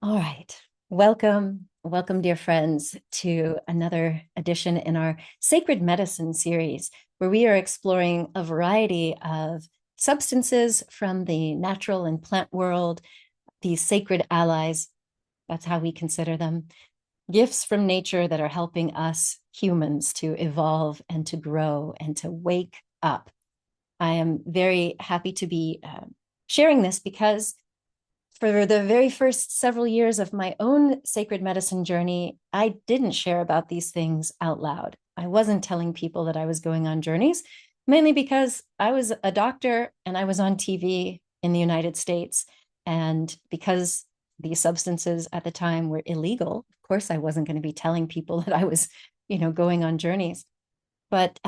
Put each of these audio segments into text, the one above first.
All right. Welcome, dear friends, to another edition in our Sacred Medicine series, where we are exploring a variety of substances from the natural and plant world, these sacred allies, that's how we consider them, gifts from nature that are helping us humans to evolve and to grow and to wake up. I am very happy to be sharing this because for the very first several years of my own sacred medicine journey, I didn't share about these things out loud. I wasn't telling people that I was going on journeys, mainly because I was a doctor and I was on TV in the United States. And because these substances at the time were illegal, of course, I wasn't going to be telling people that I was, going on journeys. But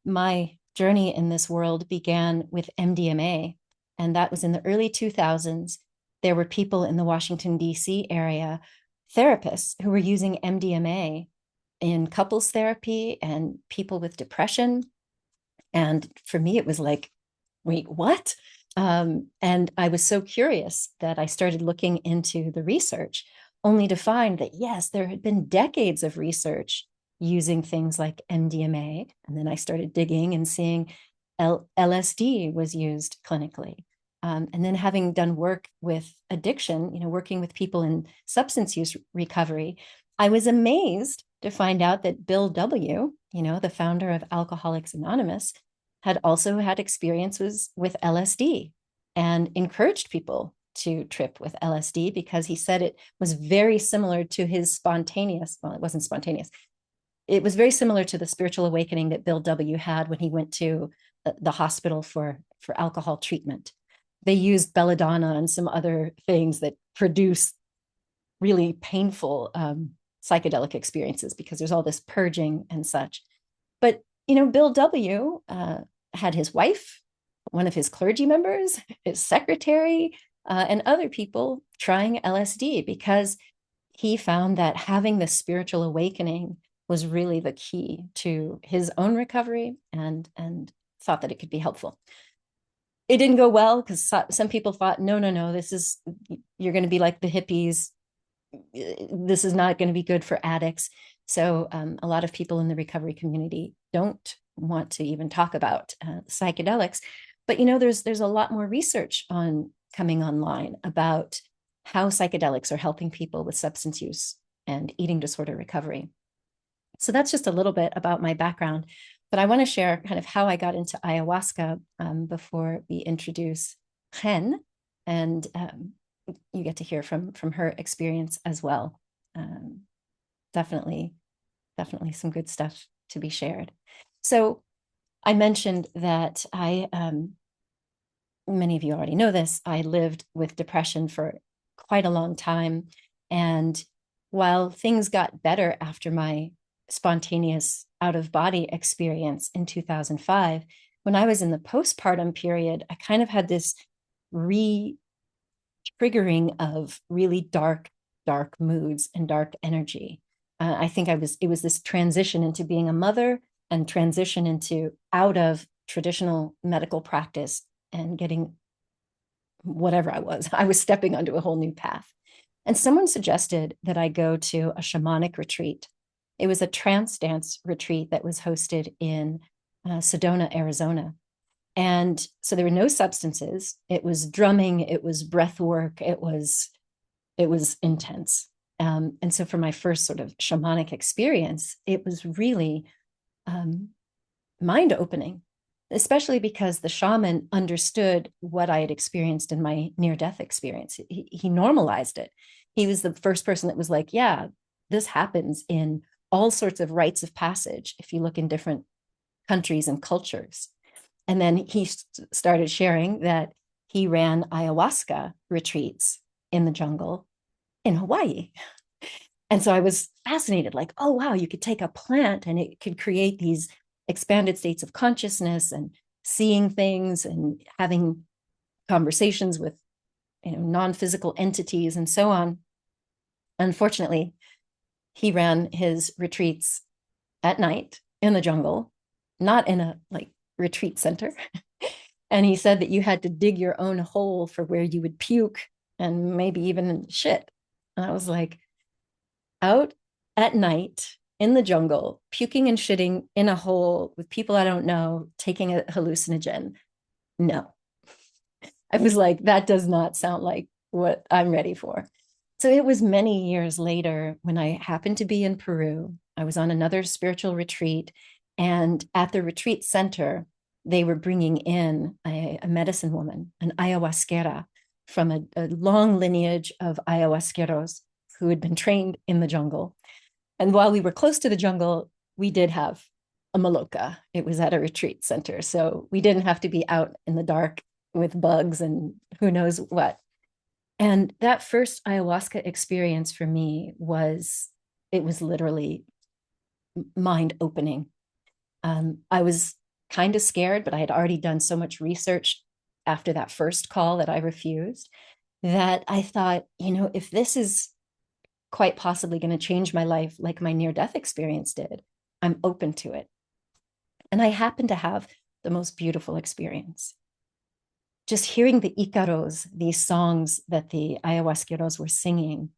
my journey in this world began with MDMA, and that was in the early 2000s. There were people in the Washington, D.C. area, therapists who were using MDMA in couples therapy and people with depression. And for me, it was like, wait, what? And I was so curious that I started looking into the research, only to find that, yes, there had been decades of research using things like MDMA. And then I started digging and seeing LSD was used clinically. And then having done work with addiction, working with people in substance use recovery, I was amazed to find out that Bill W., the founder of Alcoholics Anonymous, had also had experiences with LSD and encouraged people to trip with LSD because he said it was very similar to his spontaneous, well, it wasn't spontaneous. It was very similar to the spiritual awakening that Bill W. had when he went to the hospital for alcohol treatment. They used belladonna and some other things that produce really painful psychedelic experiences because there's all this purging and such. But, Bill W. Had his wife, one of his clergy members, his secretary, and other people trying LSD because he found that having this spiritual awakening was really the key to his own recovery and thought that it could be helpful. It didn't go well because some people thought, no, you're going to be like the hippies. This is not going to be good for addicts. So a lot of people in the recovery community don't want to even talk about psychedelics. But, there's a lot more research coming online about how psychedelics are helping people with substance use and eating disorder recovery. So that's just a little bit about my background. But I want to share kind of how I got into ayahuasca before we introduce Chen, and you get to hear from her experience as well. Definitely some good stuff to be shared. So I mentioned that many of you already know this, I lived with depression for quite a long time. And while things got better after my spontaneous out-of-body experience in 2005, when I was in the postpartum period, I kind of had this re-triggering of really dark moods and dark energy. I think it was this transition into being a mother and transition into out of traditional medical practice and getting whatever I was stepping onto a whole new path. And someone suggested that I go to a shamanic retreat. It was a trance dance retreat that was hosted in Sedona, Arizona. And so there were no substances. It was drumming, it was breath work, it was intense. And so for my first sort of shamanic experience, it was really mind-opening, especially because the shaman understood what I had experienced in my near-death experience. He normalized it. He was the first person that was like, yeah, this happens in all sorts of rites of passage if you look in different countries and cultures. And then he started sharing that he ran ayahuasca retreats in the jungle in Hawaii. And so I was fascinated, like, oh, wow, you could take a plant and it could create these expanded states of consciousness and seeing things and having conversations with, non-physical entities and so on. Unfortunately, he ran his retreats at night in the jungle, not in a retreat center. And he said that you had to dig your own hole for where you would puke and maybe even shit. And I was like, out at night in the jungle, puking and shitting in a hole with people I don't know, taking a hallucinogen. No. I was like, that does not sound like what I'm ready for. So it was many years later when I happened to be in Peru. I was on another spiritual retreat. And at the retreat center, they were bringing in a medicine woman, an ayahuasquera, from a long lineage of ayahuasqueros who had been trained in the jungle. And while we were close to the jungle, we did have a maloca. It was at a retreat center. So we didn't have to be out in the dark with bugs and who knows what. And that first ayahuasca experience for me it was literally mind opening. I was kind of scared, but I had already done so much research after that first call that I refused, that I thought, if this is quite possibly going to change my life like my near-death experience did, I'm open to it. And I happened to have the most beautiful experience. Just hearing the Icaros, these songs that the ayahuasqueros were singing,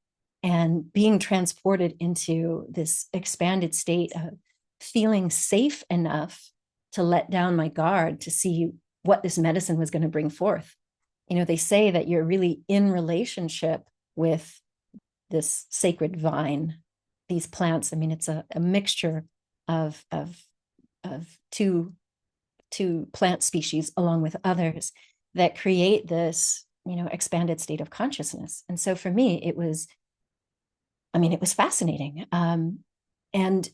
and being transported into this expanded state of feeling safe enough to let down my guard to see what this medicine was going to bring forth. They say that you're really in relationship with this sacred vine, these plants. I mean, it's a mixture of two plant species along with others that create this, expanded state of consciousness. And so for me, it was fascinating. And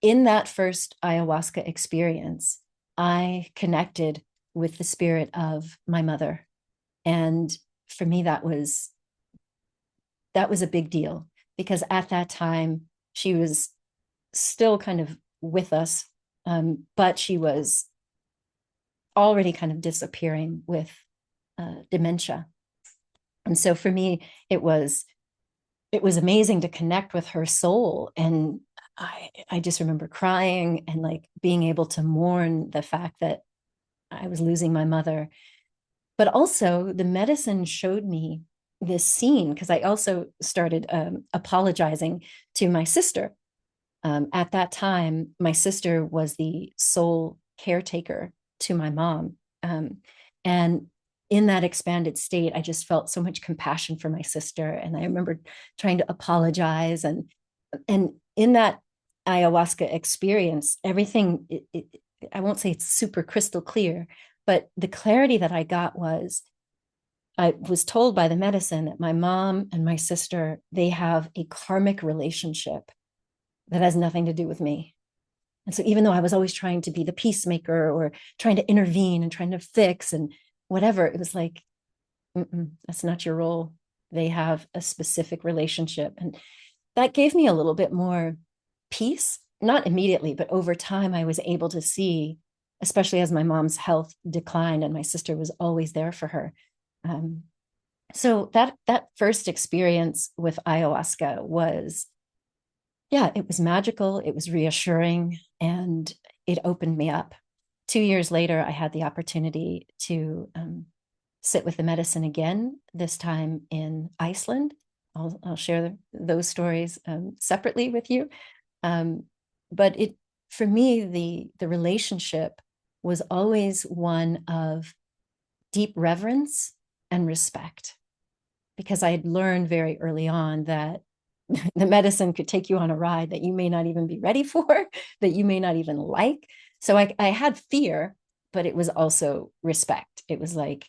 in that first ayahuasca experience, I connected with the spirit of my mother. And for me, that was a big deal, because at that time she was still kind of with us, but she was already kind of disappearing with dementia. And so for me, it was amazing to connect with her soul. And I just remember crying and like being able to mourn the fact that I was losing my mother. But also the medicine showed me this scene, because I also started apologizing to my sister. At that time, my sister was the sole caretaker to my mom. And in that expanded state, I just felt so much compassion for my sister. And I remember trying to apologize. And in that ayahuasca experience, everything, I won't say it's super crystal clear, but the clarity that I got was, I was told by the medicine that my mom and my sister, they have a karmic relationship that has nothing to do with me. And so even though I was always trying to be the peacemaker or trying to intervene and trying to fix and whatever, it was like, that's not your role. They have a specific relationship. And that gave me a little bit more peace, not immediately, but over time, I was able to see, especially as my mom's health declined and my sister was always there for her. So that first experience with ayahuasca was, it was magical. It was reassuring, and it opened me up. 2 years later, I had the opportunity to sit with the medicine again, this time in Iceland. I'll share those stories separately with you. But for me, the relationship was always one of deep reverence and respect, because I had learned very early on that the medicine could take you on a ride that you may not even be ready for, that you may not even like. So I had fear, but it was also respect. It was like,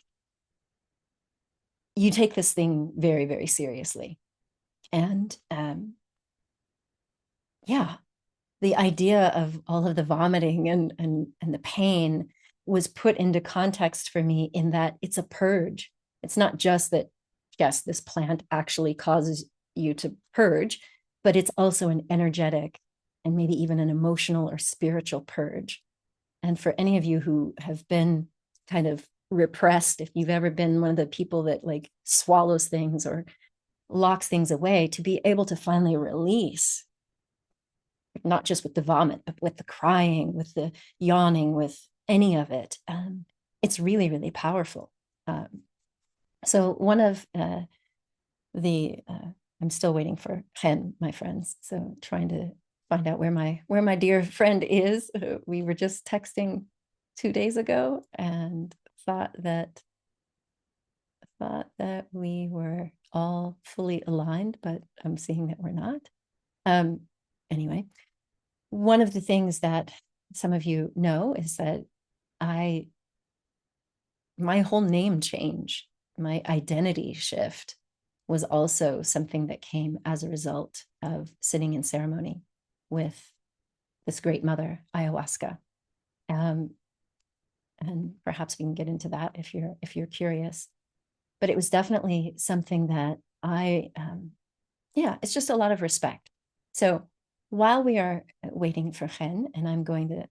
you take this thing very, very seriously. And the idea of all of the vomiting and the pain was put into context for me in that it's a purge. It's not just that, yes, this plant actually causes you to purge, but it's also an energetic and maybe even an emotional or spiritual purge. And for any of you who have been kind of repressed, if you've ever been one of the people that like swallows things or locks things away, to be able to finally release, not just with the vomit, but with the crying, with the yawning, with any of it, it's really, really powerful. So one of I'm still waiting for Chen, my friends. So trying to find out where my dear friend is. We were just texting 2 days ago and thought that we were all fully aligned, but I'm seeing that we're not. Anyway, one of the things that some of you know is that my whole name change, my identity shift was also something that came as a result of sitting in ceremony with this great mother, ayahuasca. And perhaps we can get into that if you're curious. But it was definitely something that it's just a lot of respect. So while we are waiting for Chen, and I'm going to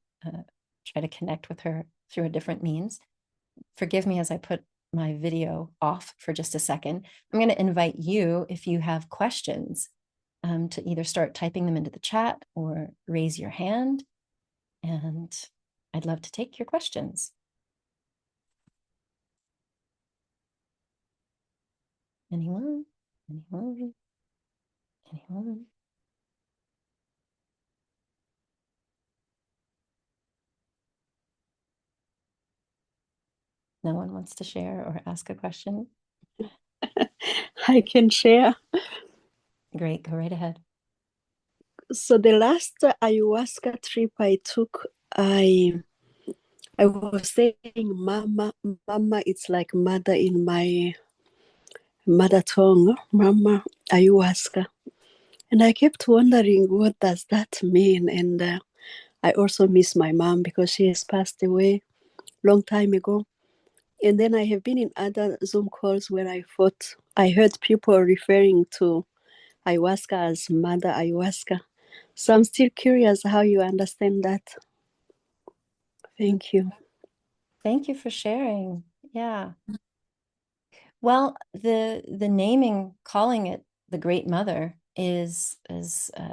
try to connect with her through a different means, forgive me as I put my video off for just a second. I'm going to invite you, if you have questions, to either start typing them into the chat or raise your hand. And I'd love to take your questions. Anyone? Anyone? Anyone? No one wants to share or ask a question? I can share. Great, go right ahead. So the last ayahuasca trip I took, I was saying mama, mama, it's like mother in my mother tongue, mama ayahuasca. And I kept wondering, what does that mean? And I also miss my mom because she has passed away long time ago. And then I have been in other Zoom calls where I heard people referring to ayahuasca as mother ayahuasca. So I'm still curious how you understand that. Thank you. Thank you for sharing. Yeah. Well, the naming, calling it the Great Mother is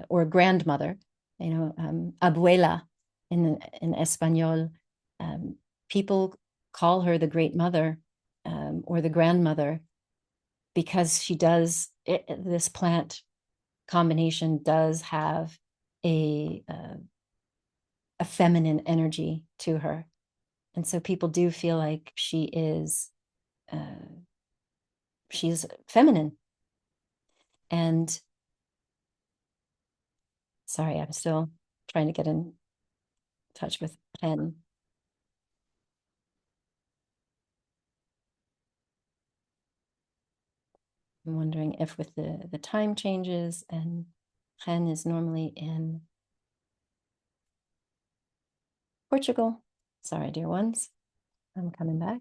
or grandmother, abuela in Espanol. People call her the Great Mother or the grandmother because this plant combination does have a feminine energy to her, and so people do feel like she's feminine. And sorry, I'm still trying to get in touch with Chen. I'm wondering if with the time changes, and Chen is normally in Portugal. Sorry, dear ones. I'm coming back.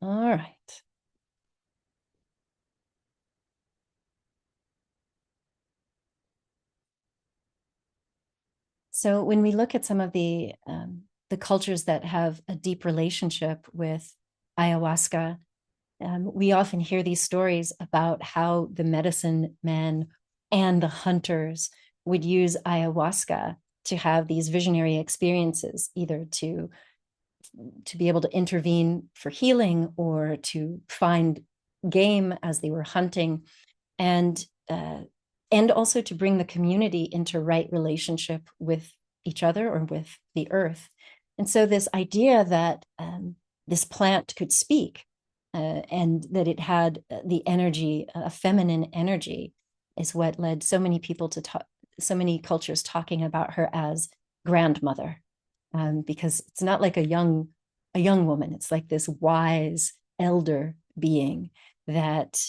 All right. So when we look at some of the cultures that have a deep relationship with ayahuasca, we often hear these stories about how the medicine men and the hunters would use ayahuasca to have these visionary experiences, either to be able to intervene for healing or to find game as they were hunting, and also to bring the community into right relationship with each other or with the earth. And so this idea that this plant could speak and that it had the energy, a feminine energy, is what led so many people to talk, so many cultures talking about her as grandmother, because it's not like a young woman. It's like this wise elder being that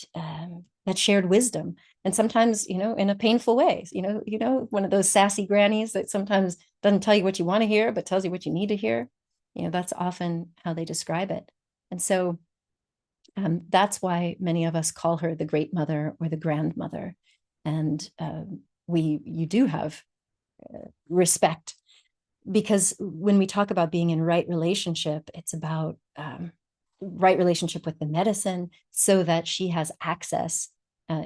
shared wisdom, and sometimes, in a painful way. One of those sassy grannies that sometimes doesn't tell you what you want to hear, but tells you what you need to hear. That's often how they describe it. And so that's why many of us call her the Great Mother or the Grandmother. And you do have respect, because when we talk about being in right relationship, it's about right relationship with the medicine, so that she has access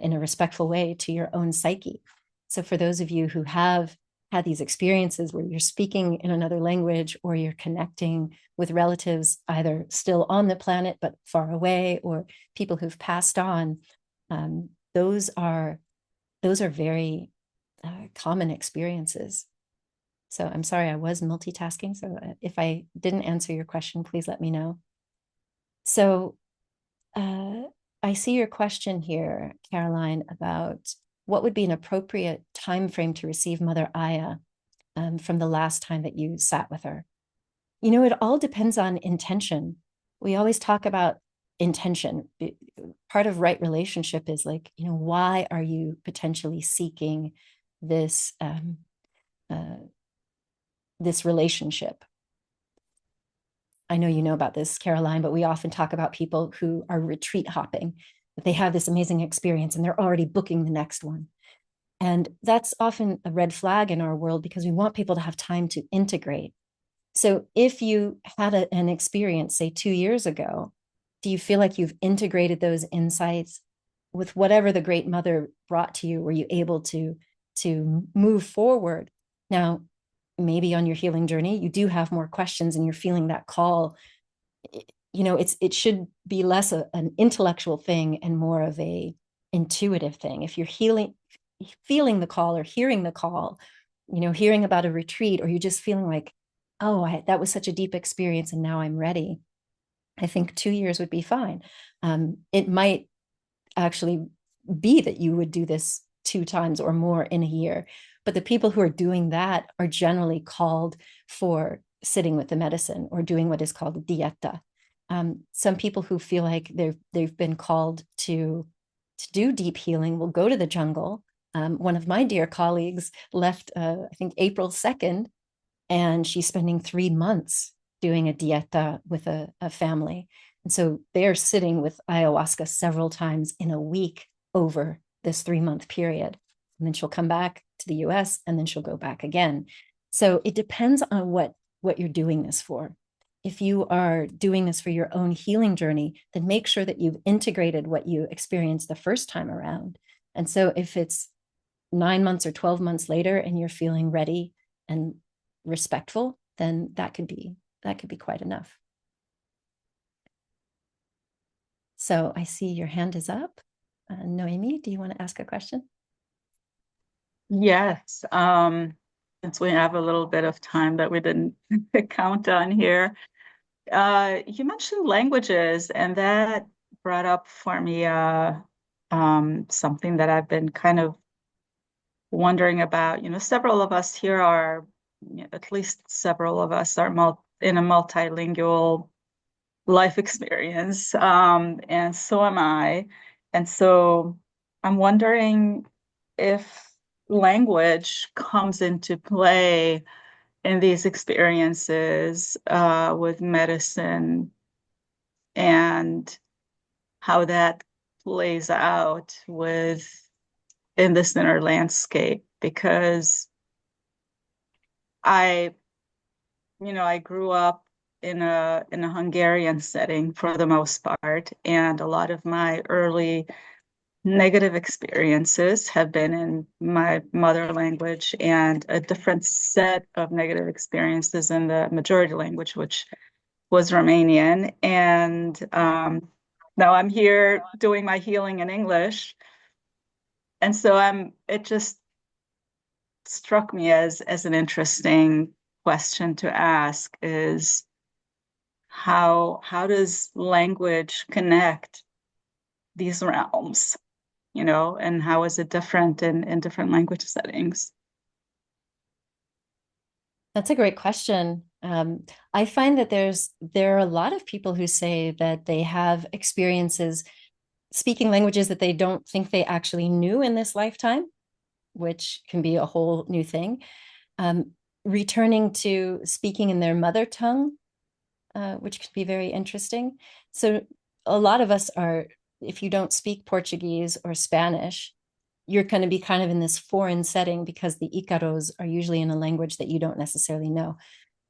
in a respectful way to your own psyche. So for those of you who have had these experiences where you're speaking in another language, or you're connecting with relatives either still on the planet but far away, or people who've passed on, those are very common experiences. So I'm sorry, I was multitasking. So if I didn't answer your question, please let me know. So I see your question here, Caroline, about what would be an appropriate time frame to receive Mother Aya from the last time that you sat with her. You know, it all depends on intention. We always talk about intention. Part of right relationship is like, you know, why are you potentially seeking this this relationship? I know you know about this, Caroline, but we often talk about people who are retreat hopping, that they have this amazing experience and they're already booking the next one. And that's often a red flag in our world because we want people to have time to integrate. So if you had an experience, say 2 years ago, do you feel like you've integrated those insights with whatever the Great Mother brought to you? Were you able to move forward? Now, maybe on your healing journey, you do have more questions and you're feeling that call. You know, it should be less an intellectual thing and more of a intuitive thing. If you're feeling the call or hearing the call, you know, hearing about a retreat, or you're just feeling like, oh, that was such a deep experience and now I'm ready, I think 2 years would be fine. It might actually be that you would do this 2 times or more in a year. But the people who are doing that are generally called for sitting with the medicine or doing what is called dieta. Some people who feel like they've been called to do deep healing will go to the jungle. One of my dear colleagues left, I think, April 2nd, and she's spending 3 months doing a dieta with a family. And so they're sitting with ayahuasca several times in a week over this 3-month period. And then she'll come back to the US and then she'll go back again. So it depends on what you're doing this for. If you are doing this for your own healing journey, then make sure that you've integrated what you experienced the first time around. And so if it's 9 months or 12 months later and you're feeling ready and respectful, then that could be quite enough. So I see your hand is up. Noemi, do you want to ask a question? Yes. Since we have a little bit of time that we didn't count on here, you mentioned languages, and that brought up for me something that I've been kind of wondering about. You know, several of us here are, at least several of us are in a multilingual life experience, and so am I. And so I'm wondering if language comes into play in these experiences with medicine, and how that plays out in this inner landscape. Because I I grew up in a Hungarian setting for the most part, and a lot of my early negative experiences have been in my mother language, and a different set of negative experiences in the majority language, which was Romanian. And now I'm here doing my healing in English. And so it just struck me as an interesting question to ask, is how does language connect these realms, and how is it different in different language settings? That's a great question. I find that there are a lot of people who say that they have experiences speaking languages that they don't think they actually knew in this lifetime, which can be a whole new thing. Returning to speaking in their mother tongue, which can be very interesting. So a lot of us are, if you don't speak Portuguese or Spanish, you're going to be kind of in this foreign setting because the Icaros are usually in a language that you don't necessarily know.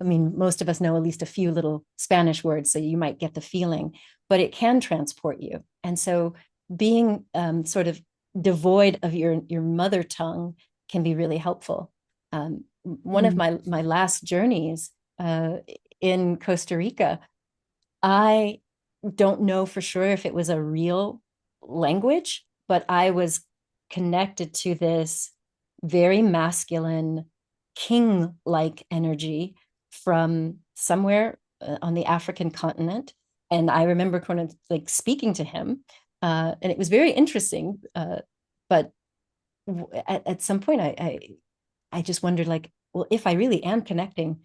I mean, most of us know at least a few little Spanish words, so you might get the feeling, but it can transport you. And so being sort of devoid of your mother tongue can be really helpful. one of my last journeys in Costa Rica, I don't know for sure if it was a real language, but I was connected to this very masculine, king-like energy from somewhere on the African continent. And I remember kind of like speaking to him, and it was very interesting. But at some point, I just wondered, like, well, if I really am connecting,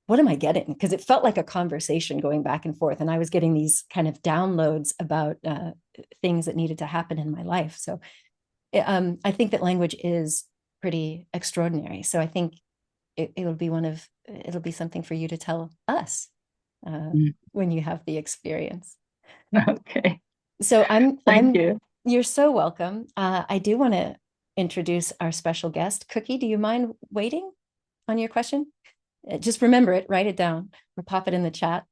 what am I getting? Because it felt like a conversation going back and forth, and I was getting these kind of downloads about things that needed to happen in my life. So I think that language is pretty extraordinary. So I think it'll be something for you to tell us when you have the experience. Okay. So Thank you. You're so welcome. I do want to introduce our special guest. Cookie, do you mind waiting on your question? Just remember it, write it down, or pop it in the chat.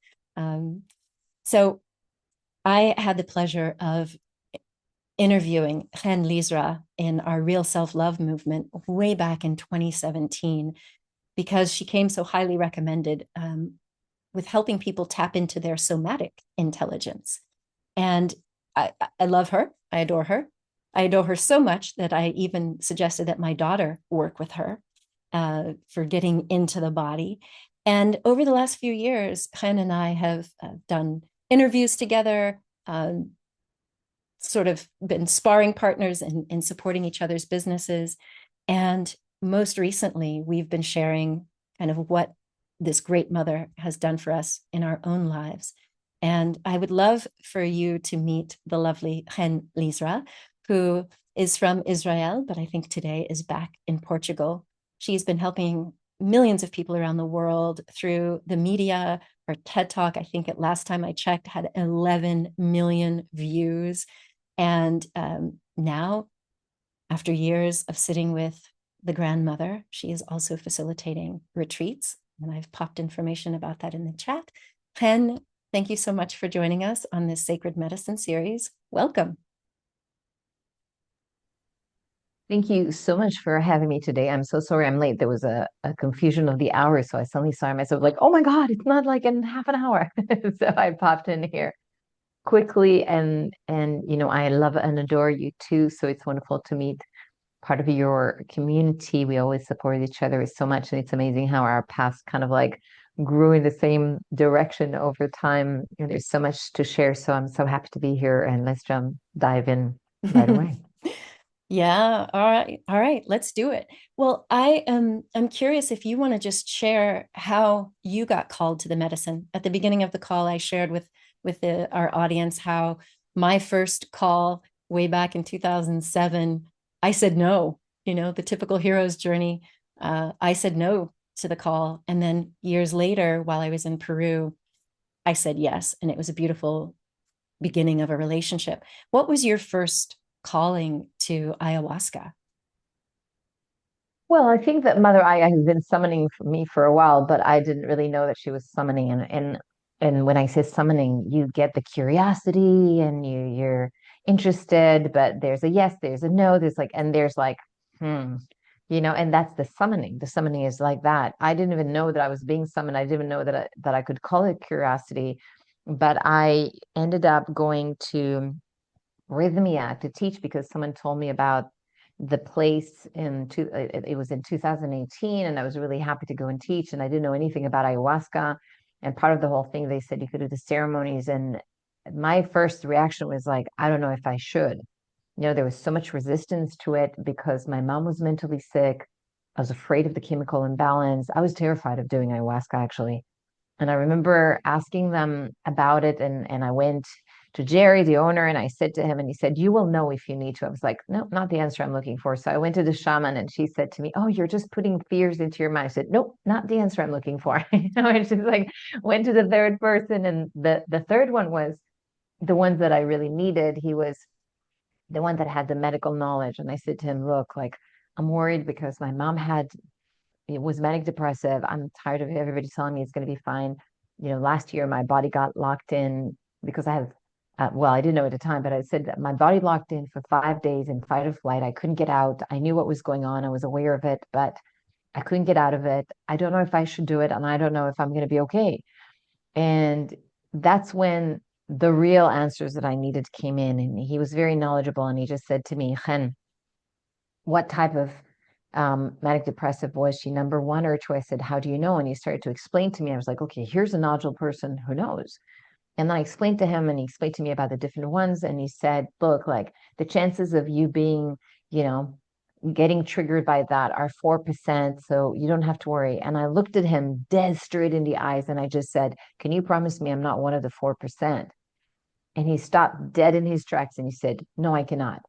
So I had the pleasure of interviewing Chen Lizra in our Real Self-Love movement way back in 2017, because she came so highly recommended with helping people tap into their somatic intelligence. And I love her. I adore her. I adore her so much that I even suggested that my daughter work with her for getting into the body. And over the last few years, Chen and I have done interviews together, sort of been sparring partners in supporting each other's businesses. And most recently, we've been sharing kind of what this great mother has done for us in our own lives. And I would love for you to meet the lovely Chen Lizra, who is from Israel, but I think today is back in Portugal. She's been helping millions of people around the world through the media. Her TED Talk, I think at last time I checked, had 11 million views. And now, after years of sitting with the grandmother, she is also facilitating retreats. And I've popped information about that in the chat. Chen, thank you so much for joining us on this Sacred Medicine series. Welcome. Thank you so much for having me today. I'm so sorry I'm late. There was a confusion of the hours, so I suddenly saw myself like, oh my God, it's not like in half an hour. So I popped in here quickly, and I love and adore you too. So it's wonderful to meet part of your community. We always support each other so much, and it's amazing how our paths kind of like grew in the same direction over time. And there's so much to share. So I'm so happy to be here, and let's dive in right away. Yeah. All right. Let's do it. Well, I'm curious if you want to just share how you got called to the medicine. At the beginning of the call, I shared with our audience how my first call way back in 2007, I said no, the typical hero's journey. I said no to the call. And then years later, while I was in Peru, I said yes. And it was a beautiful beginning of a relationship. What was your first calling to ayahuasca? Well, I think that Mother Aya has been summoning for me for a while, but I didn't really know that she was summoning. And when I say summoning, you get the curiosity and you're interested, but there's a yes, there's a no, there's like, and that's the summoning. The summoning is like that. I didn't even know that I was being summoned. I didn't even know that I could call it curiosity, but I ended up going to Rhythmia to teach because someone told me about the place it was in 2018, and I was really happy to go and teach, and I didn't know anything about ayahuasca. And part of the whole thing, they said you could do the ceremonies, and my first reaction was like, I don't know if I should. There was so much resistance to it because my mom was mentally sick. I was afraid of the chemical imbalance. I was terrified of doing ayahuasca, actually. And I remember asking them about it, and I went to Jerry, the owner, and I said to him, and he said, you will know if you need to. I was like, no, not the answer I'm looking for. So I went to the shaman, and she said to me, oh, you're just putting fears into your mind. I said, nope, not the answer I'm looking for. I just like went to the third person, and the third one was the ones that I really needed. He was the one that had the medical knowledge. And I said to him, look, like, I'm worried because my mom it was manic depressive. I'm tired of everybody telling me it's going to be fine. Last year my body got locked in because I have, I didn't know at the time, but I said that my body locked in for 5 days in fight or flight. I couldn't get out. I knew what was going on. I was aware of it, but I couldn't get out of it. I don't know if I should do it, and I don't know if I'm going to be okay. And that's when the real answers that I needed came in. And he was very knowledgeable. And he just said to me, Chen, what type of manic depressive was she? Number one or two? I said, how do you know? And he started to explain to me. I was like, okay, here's a nodule person who knows. And then I explained to him, and he explained to me about the different ones. And he said, look, like the chances of you being, getting triggered by that are 4%. So you don't have to worry. And I looked at him dead straight in the eyes, and I just said, can you promise me I'm not one of the 4%? And he stopped dead in his tracks and he said, no, I cannot.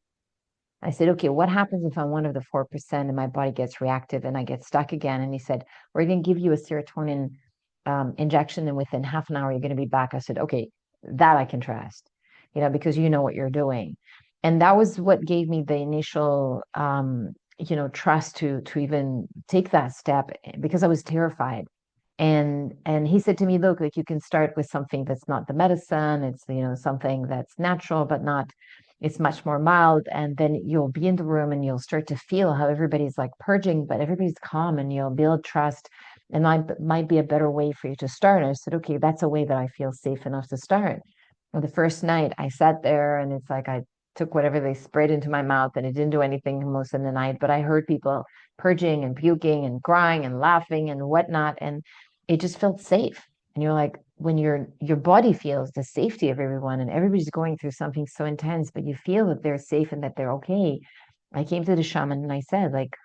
I said, okay, what happens if I'm one of the 4% and my body gets reactive and I get stuck again? And he said, we're going to give you a serotonin injection, and within half an hour, you're going to be back. I said, okay, that I can trust, because you know what you're doing. And that was what gave me the initial, trust to even take that step, because I was terrified. And he said to me, look, like you can start with something that's not the medicine. It's, something that's natural, but not, it's much more mild. And then you'll be in the room and you'll start to feel how everybody's like purging, but everybody's calm, and you'll build trust. And might be a better way for you to start. And I said, okay, that's a way that I feel safe enough to start. Well, the first night I sat there, and it's like I took whatever they sprayed into my mouth, and it didn't do anything most of the night, but I heard people purging and puking and crying and laughing and whatnot. And it just felt safe. And you're like, when your body feels the safety of everyone, and everybody's going through something so intense, but you feel that they're safe and that they're okay. I came to the shaman and I said, like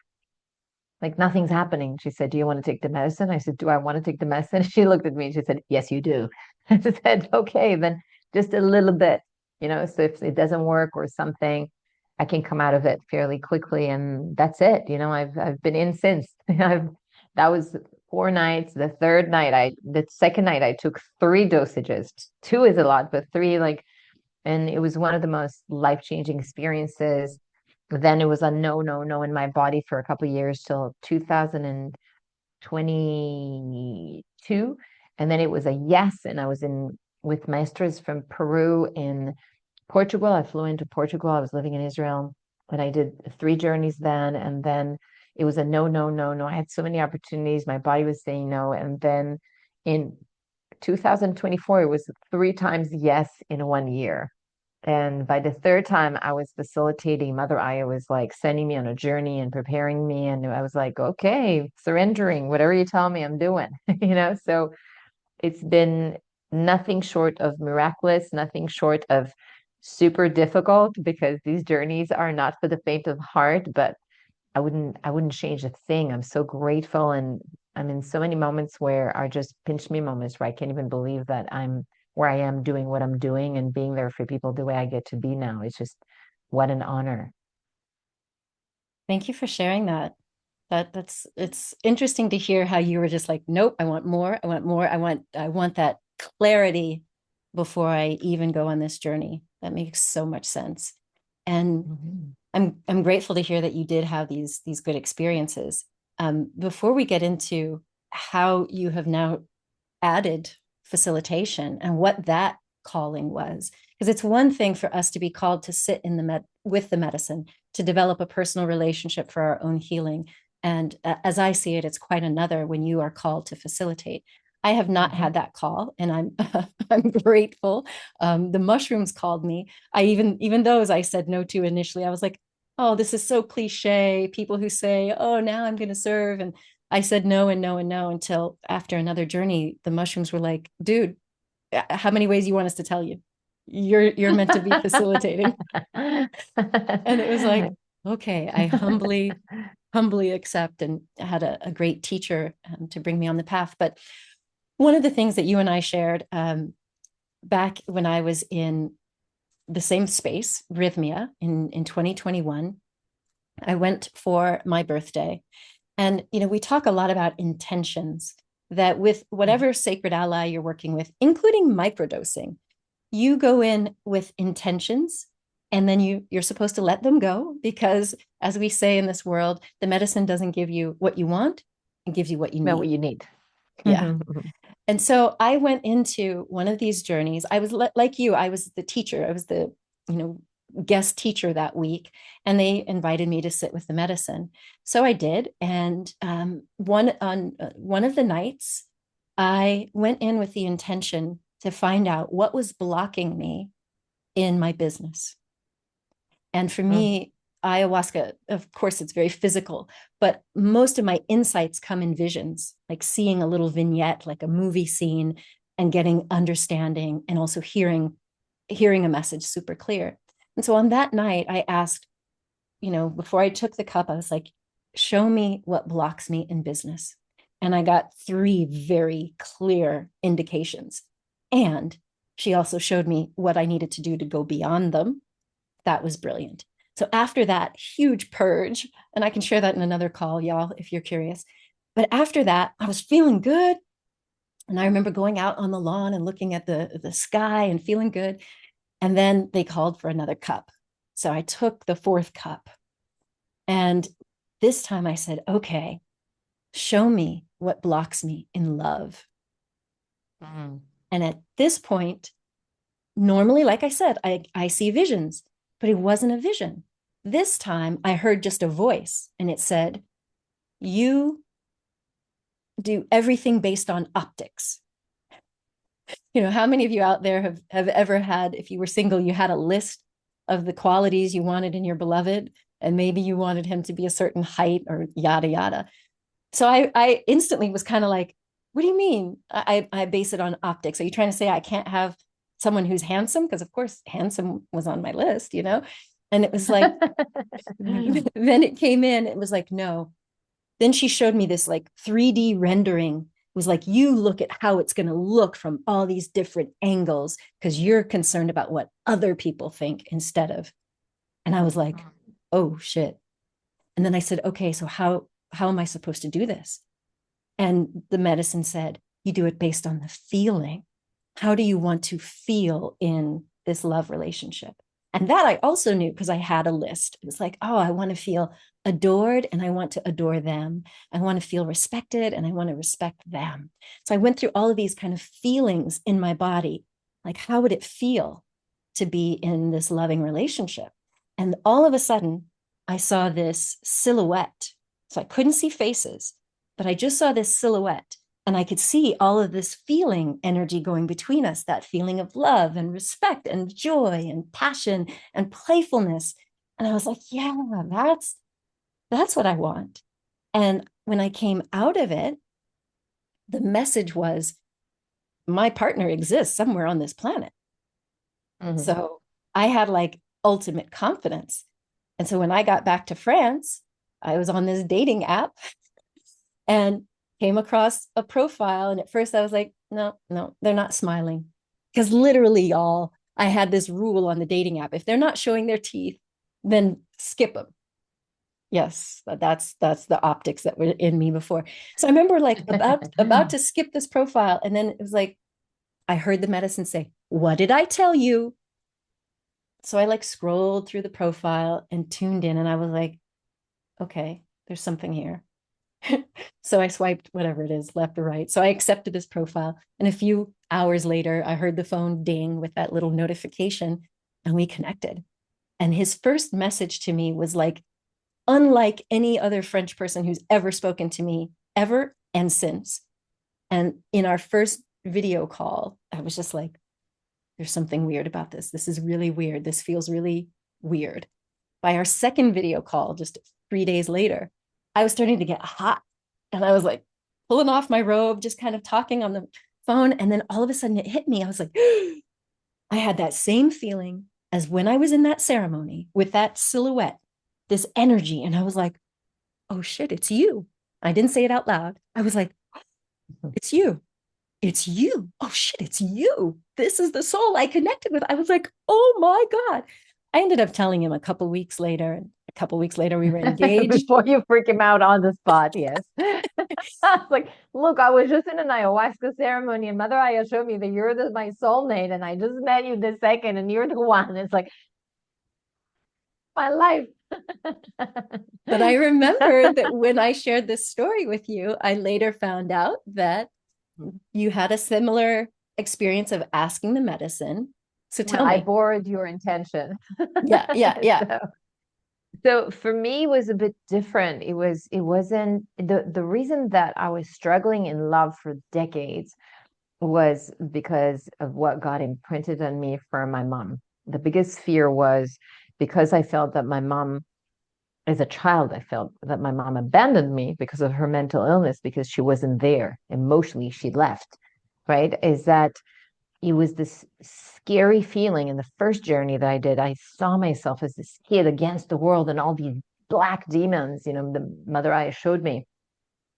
nothing's happening. She said, do you want to take the medicine? I said, do I want to take the medicine? She looked at me and she said, yes, you do. I said, okay, then just a little bit, so if it doesn't work or something, I can come out of it fairly quickly. And that's it. I've been in since. That was 4 nights. The second night I took 3 dosages. 2 is a lot, but 3, and it was one of the most life-changing experiences. Then it was a no, no, no in my body for a couple of years till 2022. And then it was a yes. And I was with maestros from Peru in Portugal. I flew into Portugal. I was living in Israel, and I did 3 journeys then. And then it was a no, no, no, no. I had so many opportunities. My body was saying no. And then in 2024, it was 3 times yes in 1 year. And by the 3rd time I was facilitating, Mother Aya was like sending me on a journey and preparing me. And I was like, okay, surrendering, whatever you tell me, I'm doing, So it's been nothing short of miraculous, nothing short of super difficult, because these journeys are not for the faint of heart, but I wouldn't change a thing. I'm so grateful. And I'm in so many moments where are just pinch me moments where I can't even believe that I'm where I am doing what I'm doing and being there for people the way I get to be now. It's just what an honor. Thank you for sharing that. It's interesting to hear how you were just like, nope, I want more. I want more. I want that clarity before I even go on this journey. That makes so much sense. And I'm grateful to hear that you did have these good experiences. Before we get into how you have now added facilitation and what that calling was, because it's one thing for us to be called to sit in with the medicine, to develop a personal relationship for our own healing. And as I see it, it's quite another when you are called to facilitate. I have not had that call, and I'm grateful. The mushrooms called me. Even those I said no to initially. I was like, oh, this is so cliche. People who say, oh, now I'm going to serve. And I said no and no and no until after another journey, the mushrooms were like, dude, how many ways you want us to tell you? You're meant to be facilitating. And it was like, okay, I humbly accept, and had a great teacher to bring me on the path. But one of the things that you and I shared back when I was in the same space, Rhythmia, in 2021, I went for my birthday. And, we talk a lot about intentions, that with whatever sacred ally you're working with, including microdosing, you go in with intentions, and then you're supposed to let them go, because as we say in this world, the medicine doesn't give you what you want, it gives you what you need. What you need. Yeah. And so I went into one of these journeys. I was like you, I was the teacher. I was the, guest teacher that week, and they invited me to sit with the medicine. So I did. And one of the nights, I went in with the intention to find out what was blocking me in my business. And for me, ayahuasca, of course, it's very physical, but most of my insights come in visions, like seeing a little vignette, like a movie scene, and getting understanding, and also hearing a message super clear. And so on that night, I asked, before I took the cup, I was like, show me what blocks me in business. And I got 3 very clear indications. And she also showed me what I needed to do to go beyond them. That was brilliant. So after that huge purge, and I can share that in another call, y'all, if you're curious. But after that, I was feeling good. And I remember going out on the lawn and looking at the sky and feeling good. And then they called for another cup. So I took the 4th cup. And this time I said, okay, show me what blocks me in love. And at this point, normally, like I said, I see visions, but it wasn't a vision. This time I heard just a voice, and it said, you do everything based on optics. How many of you out there have ever had, if you were single, you had a list of the qualities you wanted in your beloved, and maybe you wanted him to be a certain height or yada, yada. So I instantly was kind of like, what do you mean? I base it on optics. Are you trying to say I can't have someone who's handsome? Because of course, handsome was on my list, And it was like, then it came in, it was like, no. Then she showed me this like 3D rendering. It was like, you look at how it's going to look from all these different angles because you're concerned about what other people think instead of. And I was like, oh shit. And then I said, okay, so how am I supposed to do this? And the medicine said, you do it based on the feeling. How do you want to feel in this love relationship? And that I also knew because I had a list. It was like, oh, I want to feel adored and I want to adore them. I want to feel respected and I want to respect them. So I went through all of these kind of feelings in my body. Like, how would it feel to be in this loving relationship? And all of a sudden, I saw this silhouette. So I couldn't see faces, but I just saw this silhouette. And I could see all of this feeling energy going between us, that feeling of love and respect and joy and passion and playfulness. And I was like, yeah, that's what I want. And when I came out of it, the message was, my partner exists somewhere on this planet. So I had like ultimate confidence. And so when I got back to France, I was on this dating app and came across a profile. And at first I was like, no, they're not smiling. Because literally, y'all, I had this rule on the dating app. If they're not showing their teeth, then skip them. Yes, that's the optics that were in me before. So I remember like about to skip this profile. And then it was like, I heard the medicine say, what did I tell you? So I like scrolled through the profile and tuned in, and I was like, okay, there's something here. So I swiped whatever it is, left or right. So I accepted this profile. And a few hours later, I heard the phone ding with that little notification, and we connected. And his first message to me was like, unlike any other French person who's ever spoken to me, ever and since. And in our first video call, I was just like, there's something weird about this. This is really weird. This feels really weird. By our second video call, just 3 days later, I was starting to get hot. And I was like pulling off my robe, just kind of talking on the phone. And then all of a sudden it hit me. I was like, I had that same feeling as when I was in that ceremony with that silhouette, this energy. And I was like, oh shit, it's you. I didn't say it out loud. I was like, it's you. It's you. Oh shit, it's you. This is the soul I connected with. I was like, oh my God. I ended up telling him a couple weeks later, and a couple weeks later we were engaged. Before you freak him out on the spot, yes. I was like, look, I was just in an ayahuasca ceremony and Mother Aya showed me that you're my soulmate and I just met you this second and you're the one. It's like, my life. But I remember that when I shared this story with you, I later found out that you had a similar experience of asking the medicine So Well, tell I me. borrowed your intention. Yeah. So for me, it was a bit different. It wasn't the reason that I was struggling in love for decades was because of what got imprinted on me from my mom. The biggest fear was because I felt that my mom, as a child, I felt that my mom abandoned me because of her mental illness, because she wasn't there emotionally, she left, right? Is that it was this scary feeling in the first journey that I did. I saw myself as this kid against the world and all these black demons. The Mother Aya showed me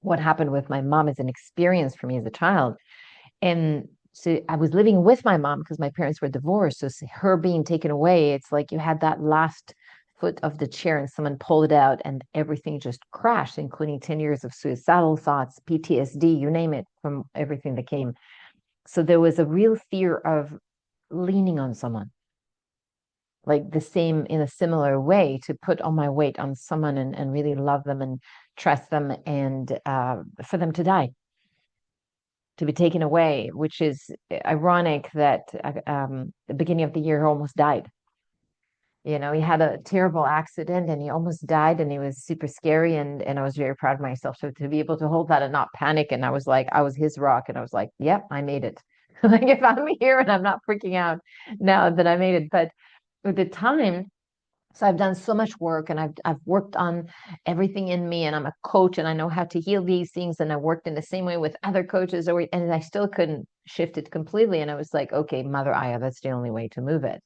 what happened with my mom as an experience for me as a child. And so I was living with my mom because my parents were divorced. So her being taken away, it's like you had that last foot of the chair and someone pulled it out and everything just crashed, including 10 years of suicidal thoughts, PTSD, you name it, from everything that came. So there was a real fear of leaning on someone, like in a similar way, to put all my weight on someone and really love them and trust them, and for them to die, to be taken away, which is ironic that the beginning of the year he almost died. He had a terrible accident and he almost died, and he was super scary, and I was very proud of myself. So to be able to hold that and not panic, and I was his rock, and I was like, yep, I made it. Like, if I'm here and I'm not freaking out now, that I made it. But at the time, so I've done so much work, and I've worked on everything in me, and I'm a coach and I know how to heal these things, and I worked in the same way with other coaches, and I still couldn't shift it completely. And I was like, okay, Mother Aya, that's the only way to move it,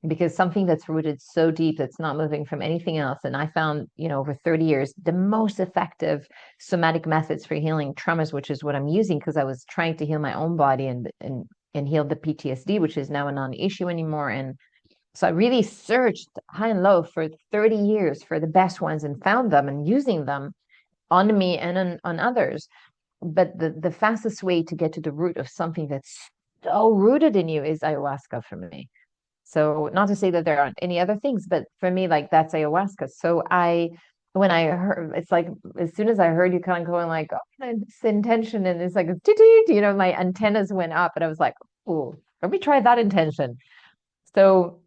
because something that's rooted so deep, that's not moving from anything else. And I found, over 30 years, the most effective somatic methods for healing traumas, which is what I'm using, because I was trying to heal my own body and heal the PTSD, which is now a non-issue anymore. And so I really searched high and low for 30 years for the best ones, and found them and using them on me and on others. But the fastest way to get to the root of something that's so rooted in you is ayahuasca for me. So not to say that there aren't any other things, but for me, like, that's ayahuasca. So when I heard, it's like, as soon as I heard you kind of going like, oh, this intention, and it's like, my antennas went up, and I was like, oh, let me try that intention. So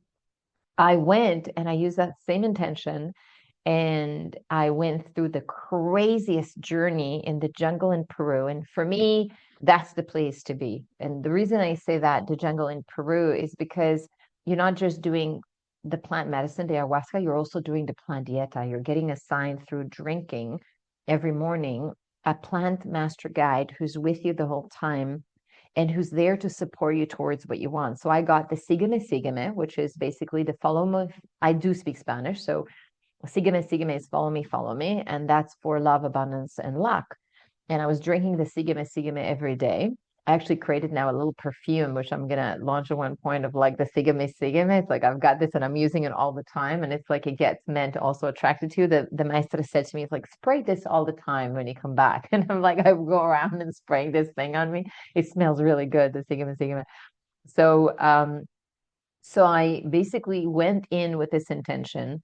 I went and I used that same intention, and I went through the craziest journey in the jungle in Peru. And for me, that's the place to be. And the reason I say that, the jungle in Peru, is because you're not just doing the plant medicine, the ayahuasca, you're also doing the plant dieta. You're getting assigned through drinking every morning a plant master guide who's with you the whole time and who's there to support you towards what you want. So I got the Sígueme, which is basically the follow me. I do speak Spanish, so Sígueme is follow me, and that's for love, abundance, and luck. And I was drinking the Sígueme every day. I actually created now a little perfume, which I'm gonna launch at one point, of like the Sígueme. It's like I've got this and I'm using it all the time, and it's like it gets men to also attracted to you. The maestra said to me, it's like, spray this all the time when you come back. And I'm like, I go around and spraying this thing on me. It smells really good, the Sígueme. So I basically went in with this intention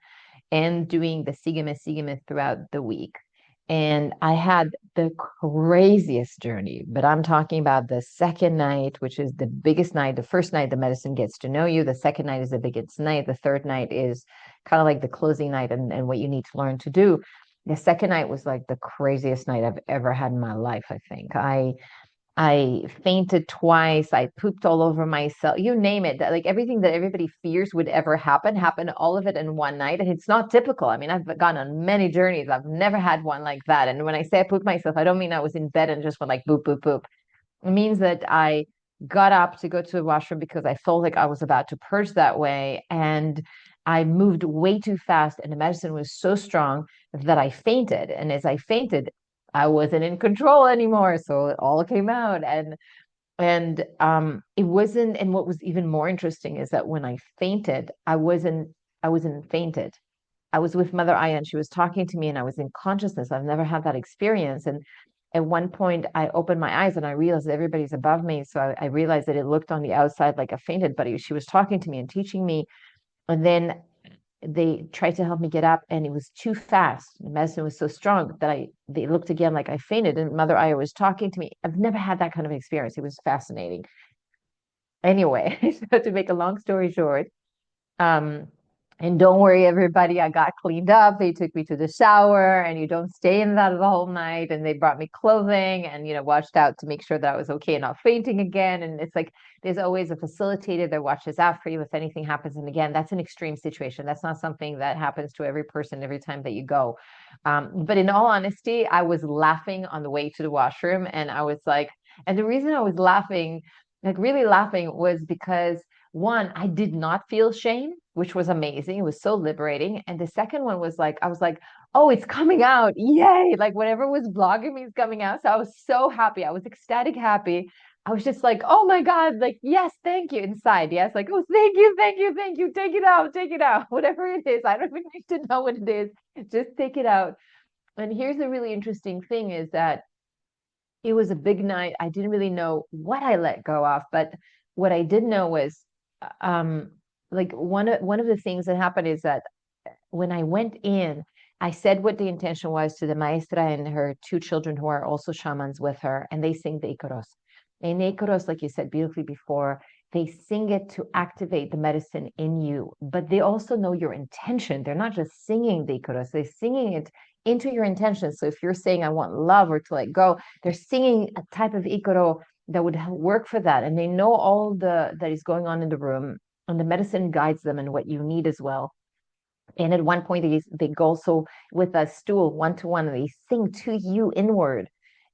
and doing the Sígueme throughout the week. And I had the craziest journey, but I'm talking about the second night, which is the biggest night. The first night, the medicine gets to know you. The second night is the biggest night. The third night is kind of like the closing night and what you need to learn to do. The second night was like the craziest night I've ever had in my life, I think. I fainted twice. I pooped all over myself. You name it. Like, everything that everybody fears would ever happen, happened, all of it in one night. And it's not typical. I mean, I've gone on many journeys. I've never had one like that. And when I say I pooped myself, I don't mean I was in bed and just went like boop, boop, boop. It means that I got up to go to the washroom because I felt like I was about to purge that way. And I moved way too fast. And the medicine was so strong that I fainted. And as I fainted, I wasn't in control anymore. So it all came out. And it wasn't, and what was even more interesting is that when I fainted, I wasn't fainted. I was with Mother Aya and she was talking to me and I was in consciousness. I've never had that experience. And at one point I opened my eyes and I realized that everybody's above me. So I realized that it looked on the outside like I fainted, but she was talking to me and teaching me. And then they tried to help me get up and it was too fast. The medicine was so strong that they looked again like I fainted, and Mother Aya was talking to me. I've never had that kind of experience. It was fascinating. anyway, so to make a long story short, um, and don't worry, everybody, I got cleaned up. They took me to the shower, and you don't stay in that the whole night. And they brought me clothing and, watched out to make sure that I was okay and not fainting again. And it's like there's always a facilitator that watches out for you if anything happens. And again, that's an extreme situation. That's not something that happens to every person every time that you go. But in all honesty, I was laughing on the way to the washroom. And I was like, and the reason I was laughing, like really laughing, was because one, I did not feel shame, which was amazing. It was so liberating. And the second one was like, I was like, oh, it's coming out. Yay. Like whatever was blocking me is coming out. So I was so happy. I was ecstatic happy. I was just like, oh my God, like, yes, thank you inside. Yes. Like, oh, thank you, thank you, thank you. Take it out, take it out. Whatever it is. I don't even need to know what it is. Just take it out. And here's the really interesting thing is that it was a big night. I didn't really know what I let go of, but what I did know was um like one of the things that happened is that when I went in, I said what the intention was to the maestra and her two children who are also shamans with her, and they sing the Icaros. And Icaros, like you said beautifully before, they sing it to activate the medicine in you, but they also know your intention. They're not just singing the Icaros, they're singing it into your intention. So if you're saying, I want love or to let go, they're singing a type of Icaro that would work for that. And they know all that is going on in the room, and the medicine guides them in what you need as well. And at one point, they go so with a stool 1-to-1, and they sing to you inward.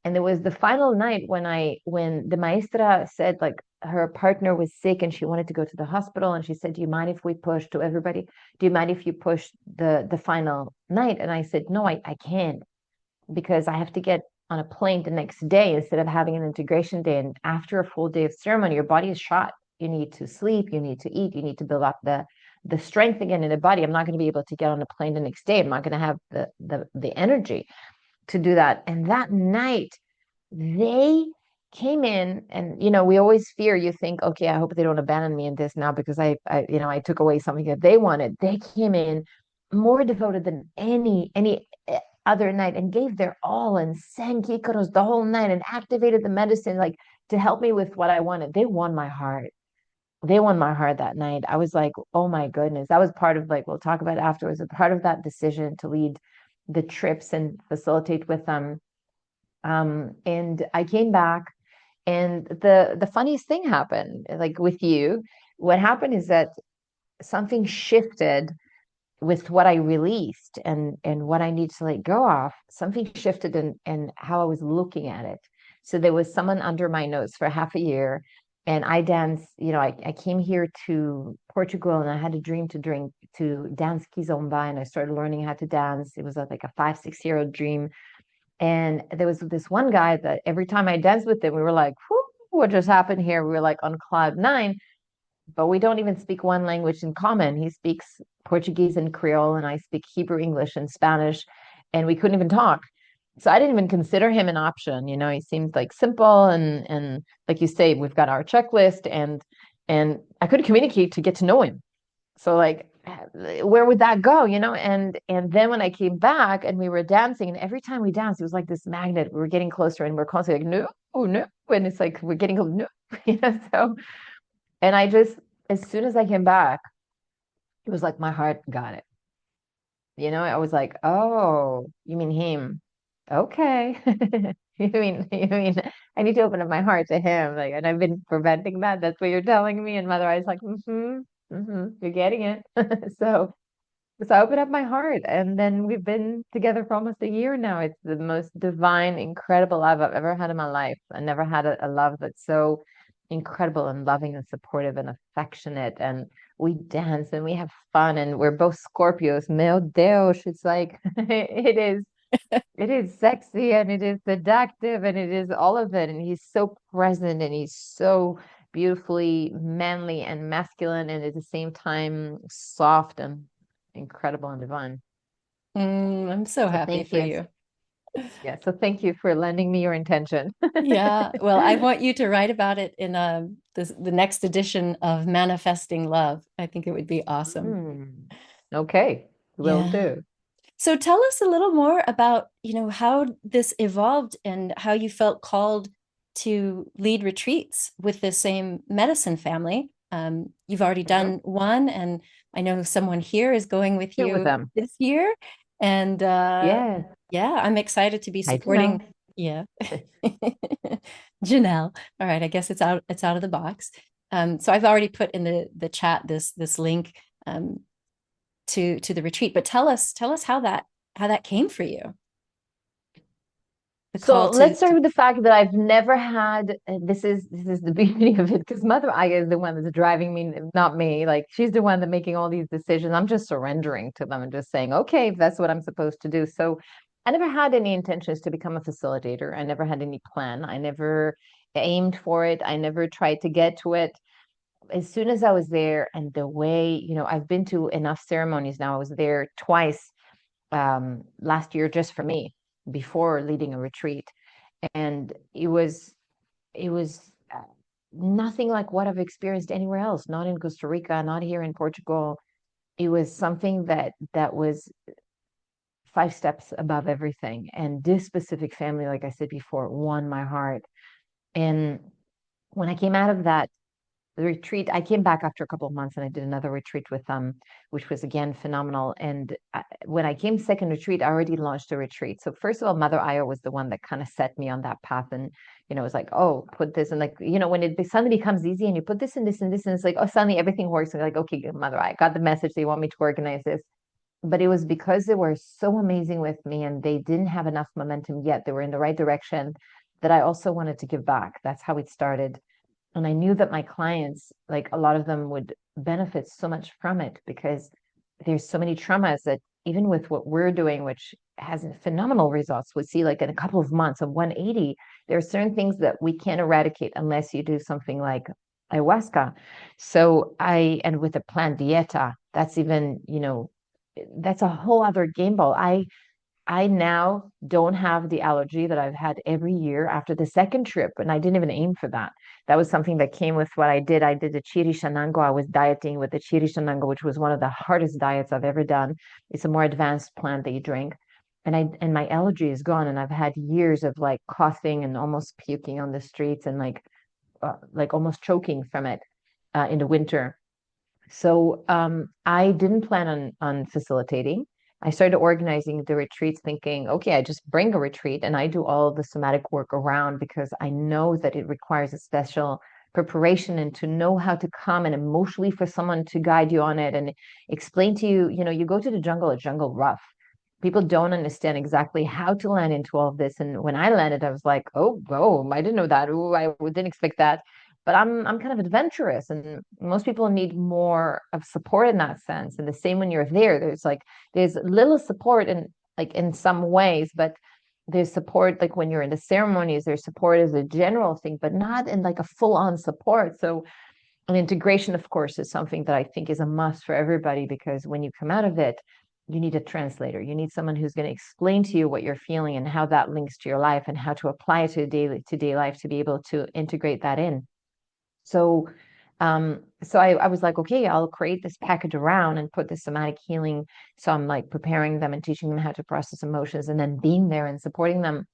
And there was the final night when the maestra said like her partner was sick and she wanted to go to the hospital, and she said, "Do you mind if we push to everybody? Do you mind if you push the final night?" And I said, "No, I can't, because I have to get on a plane the next day instead of having an integration day. And after a full day of ceremony, your body is shot. You need to sleep, you need to eat, you need to build up the strength again in the body. I'm not going to be able to get on a plane the next day. I'm not going to have the energy to do that." And that night, they came in, and we always fear, you think, okay, I hope they don't abandon me in this now because I took away something that they wanted. They came in more devoted than any other night and gave their all and sang kikaros the whole night and activated the medicine like to help me with what I wanted. They won my heart. They won my heart that night. I was like, oh my goodness. That was part of, like, we'll talk about it afterwards, a part of that decision to lead the trips and facilitate with them. And I came back, and the funniest thing happened, like with you. What happened is that something shifted with what I released and what I need to let go of. Something shifted in how I was looking at it. So there was someone under my nose for half a year, and I danced. I came here to Portugal, and I had a dream to dance kizomba, and I started learning how to dance. It was like a 5-6 year old dream. And there was this one guy that every time I danced with him, we were like, what just happened here? We were like on cloud nine, but we don't even speak one language in common. He speaks Portuguese and Creole, and I speak Hebrew, English, and Spanish, and we couldn't even talk. So I didn't even consider him an option. He seemed like simple, and like you say, we've got our checklist, and I couldn't communicate to get to know him. So like, where would that go? And then when I came back and we were dancing, and every time we danced, it was like this magnet. We were getting closer, and we're constantly like, no, oh no, and it's like we're getting no, So, and I just, as soon as I came back, it was like my heart got it. I was like, oh, you mean him? Okay. You mean I need to open up my heart to him. Like, and I've been preventing that. That's what you're telling me. And Mother Eye's like, you're getting it. So I opened up my heart, and then we've been together for almost a year now. It's the most divine, incredible love I've ever had in my life. I never had a love that's so incredible and loving and supportive and affectionate. And we dance and we have fun, and we're both Scorpios. Meu Deus, it's like it is sexy, and it is seductive, and it is all of it. And he's so present, and he's so beautifully manly and masculine, and at the same time soft and incredible and divine. I'm so happy for you. Yeah, so thank you for lending me your intention. Yeah, well, I want you to write about it in the next edition of Manifesting Love. I think it would be awesome. Okay, will do. So tell us a little more about, how this evolved and how you felt called to lead retreats with the same medicine family. You've already done one, and I know someone here is going with Here you with them. this year. And Yeah, yeah, I'm excited to be I supporting. know. Yeah. Janelle. All right, I guess it's out of the box. So I've already put in the chat this link to the retreat, but tell us how that came for you. The So call let's start to with the fact that I've never had, this is the beauty of it, because Mother Aya is the one that's driving me, not me. Like, she's the one that making all these decisions. I'm just surrendering to them and just saying, okay, if that's what I'm supposed to do. So I never had any intentions to become a facilitator. I never had any plan. I never aimed for it. I never tried to get to it. As soon as I was there, and the way, I've been to enough ceremonies now. I was there twice last year just for me before leading a retreat, and it was nothing like what I've experienced anywhere else, not in Costa Rica, not here in Portugal. It was something that was 5 steps above everything. And this specific family, like I said before, won my heart. And when I came out of that the retreat, I came back after a couple of months and I did another retreat with them, which was again phenomenal. And when I came second retreat, I already launched a retreat. So first of all, Mother Aya was the one that kind of set me on that path. And, it was like, oh, put this. And like, when it suddenly becomes easy and you put this and this and this, and it's like, oh, suddenly everything works. And like, okay, good, Mother Aya got the message. They want me to organize this. But it was because they were so amazing with me and they didn't have enough momentum yet. They were in the right direction, that I also wanted to give back. That's how it started. And I knew that my clients, like, a lot of them would benefit so much from it, because there's so many traumas that even with what we're doing, which has phenomenal results, we see like in a couple of months of 180, there are certain things that we can't eradicate unless you do something like ayahuasca. So and with a plant dieta, that's even, that's a whole other game ball. I now don't have the allergy that I've had every year after the second trip, and I didn't even aim for that. That was something that came with what I did. I did the chiri shanango. I was dieting with the chiri shanango, which was one of the hardest diets I've ever done. It's a more advanced plant that you drink. And my allergy is gone, and I've had years of like coughing and almost puking on the streets, and like almost choking from it in the winter. So I didn't plan on facilitating. I started organizing the retreats thinking, okay, I just bring a retreat and I do all the somatic work around, because I know that it requires a special preparation, and to know how to come and emotionally for someone to guide you on it and explain to you, you go to the jungle rough. People don't understand exactly how to land into all of this. And when I landed, I was like, oh, I didn't know that. Oh, I didn't expect that. But I'm kind of adventurous, and most people need more of support in that sense. And the same when you're there, there's little support in some ways, but there's support like when you're in the ceremonies, there's support as a general thing, but not in like a full-on support. So an integration, of course, is something that I think is a must for everybody, because when you come out of it, you need a translator. You need someone who's going to explain to you what you're feeling and how that links to your life and how to apply it to day life to be able to integrate that in. So I was like, okay, I'll create this package around and put this somatic healing. So I'm like preparing them and teaching them how to process emotions, and then being there and supporting them.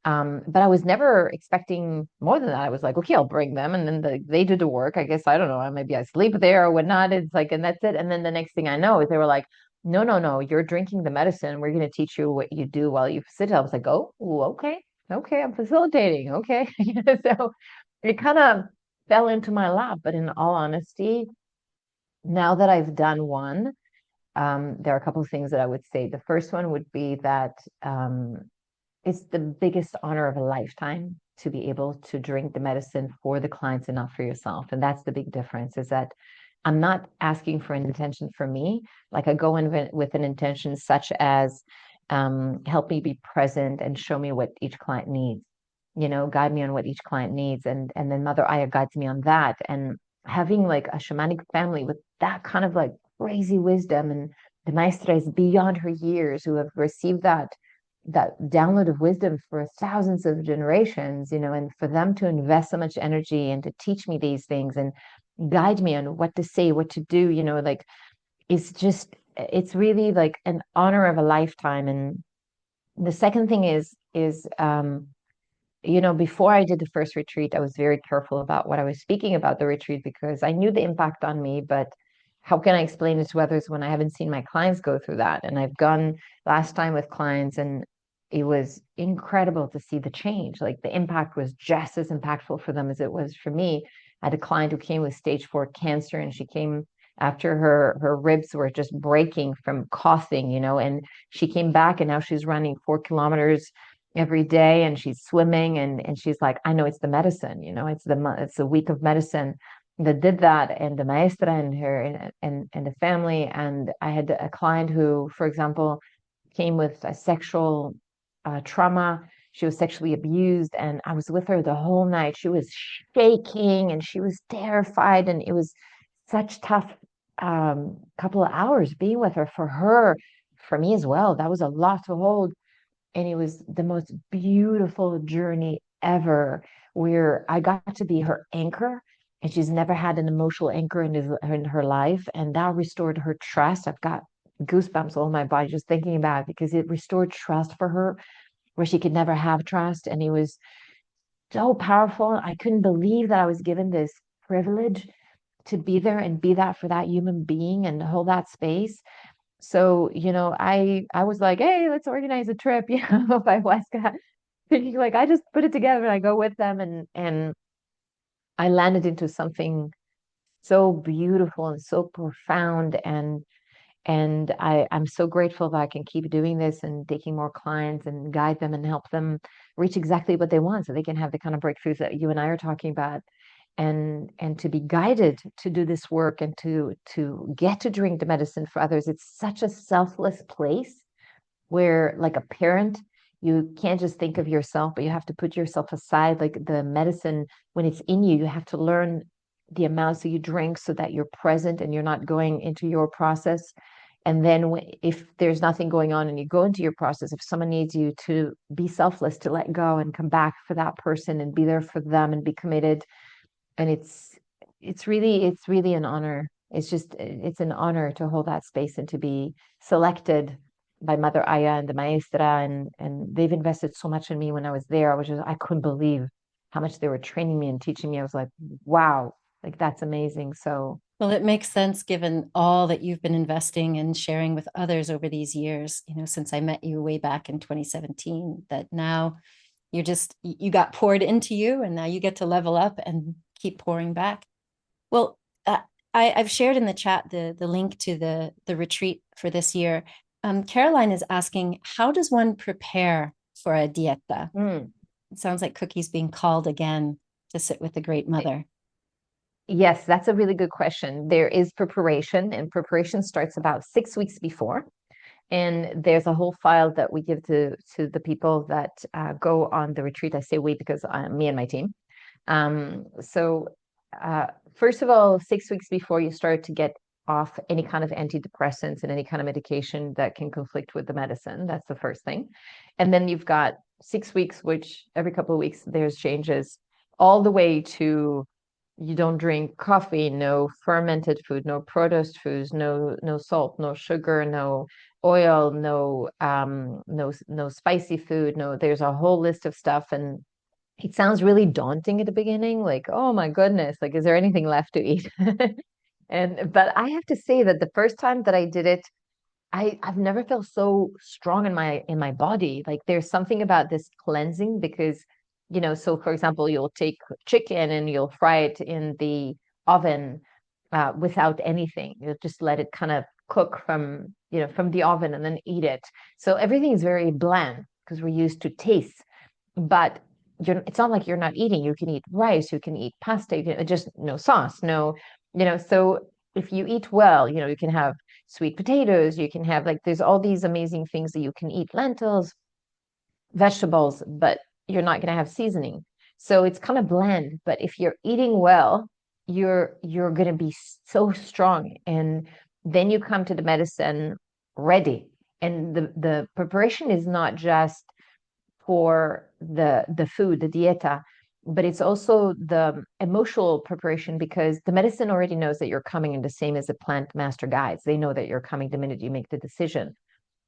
But I was never expecting more than that. I was like, okay, I'll bring them, and then they did the work. I guess, I don't know, maybe I sleep there or whatnot. It's like, and that's it. And then the next thing I know is they were like, no, you're drinking the medicine. We're going to teach you what you do while you sit. I was like, oh, okay, I'm facilitating. Okay. So it kind of fell into my lap. But in all honesty, now that I've done one, there are a couple of things that I would say. The first one would be that it's the biggest honor of a lifetime to be able to drink the medicine for the clients and not for yourself. And that's the big difference, is that I'm not asking for an intention for me. Like, I go in with an intention such as help me be present and show me what each client needs, guide me on what each client needs. And then Mother Aya guides me on that. And having like a shamanic family with that kind of like crazy wisdom, and the maestra is beyond her years, who have received that download of wisdom for thousands of generations, and for them to invest so much energy and to teach me these things and guide me on what to say, what to do, like, it's really like an honor of a lifetime. And the second thing is before I did the first retreat, I was very careful about what I was speaking about the retreat because I knew the impact on me, but how can I explain it to others when I haven't seen my clients go through that? And I've gone last time with clients, and it was incredible to see the change. Like the impact was just as impactful for them as it was for me. I had a client who came with stage 4 cancer, and she came after her ribs were just breaking from coughing, and she came back, and now she's running 4 kilometers every day, and she's swimming, and she's like, I know it's the medicine, it's the week of medicine that did that, and the maestra and her and the family. And I had a client who, for example, came with a sexual trauma. She was sexually abused, and I was with her the whole night. She was shaking and she was terrified, and it was such tough couple of hours being with her, for me as well. That was a lot to hold, and it was the most beautiful journey ever, where I got to be her anchor, and she's never had an emotional anchor in her life, and that restored her trust. I've got goosebumps all my body just thinking about it, because it restored trust for her where she could never have trust, and it was so powerful. I couldn't believe that I was given this privilege to be there and be that for that human being and hold that space. So, I was like, hey, let's organize a trip, of ayahuasca. Thinking like I just put it together and I go with them, and I landed into something so beautiful and so profound, and I'm so grateful that I can keep doing this and taking more clients and guide them and help them reach exactly what they want, so they can have the kind of breakthroughs that you and I are talking about, and to be guided to do this work and to get to drink the medicine for others. It's such a selfless place where, like a parent, you can't just think of yourself, but you have to put yourself aside. Like the medicine, when it's in you, you have to learn the amounts that you drink so that you're present and you're not going into your process. And then if there's nothing going on and you go into your process, if someone needs you, to be selfless, to let go and come back for that person and be there for them and be committed. And it's really an honor. It's an honor to hold that space and to be selected by Mother Aya and the maestra, and they've invested so much in me when I was there. I couldn't believe how much they were training me and teaching me. I was like, wow, like that's amazing. So Well, it makes sense given all that you've been investing and sharing with others over these years, since I met you way back in 2017, that now you got poured into you, and now you get to level up and keep pouring back. Well, I've shared in the chat the link to the retreat for this year. Caroline is asking, how does one prepare for a dieta? It sounds like Cookie's being called again to sit with the Great Mother. Yes, that's a really good question. There is preparation, and preparation starts about 6 weeks before. And there's a whole file that we give to the people that go on the retreat. I say we because me and my team. So first of all, 6 weeks before, you start to get off any kind of antidepressants and any kind of medication that can conflict with the medicine. That's the first thing. And then you've got 6 weeks, which every couple of weeks there's changes, all the way to you don't drink coffee, no fermented food, no processed foods, no salt, no sugar, no oil, no spicy food, no. There's a whole list of stuff, and it sounds really daunting at the beginning, like, oh my goodness, like, is there anything left to eat? But I have to say that the first time that I did it, I've never felt so strong in my body. Like there's something about this cleansing, because so for example, you'll take chicken and you'll fry it in the oven without anything. You'll just let it kind of cook from the oven and then eat it. So everything is very bland because we're used to taste. But it's not like you're not eating. You can eat rice, you can eat pasta, you can just no sauce, no, so if you eat well, you can have sweet potatoes, you can have, like, there's all these amazing things that you can eat, lentils, vegetables, but you're not going to have seasoning. So it's kind of bland. But if you're eating well, you're going to be so strong. And then you come to the medicine ready. And the preparation is not just for the food, the dieta, but it's also the emotional preparation, because the medicine already knows that you're coming, in the same as the plant master guides. They know that you're coming the minute you make the decision.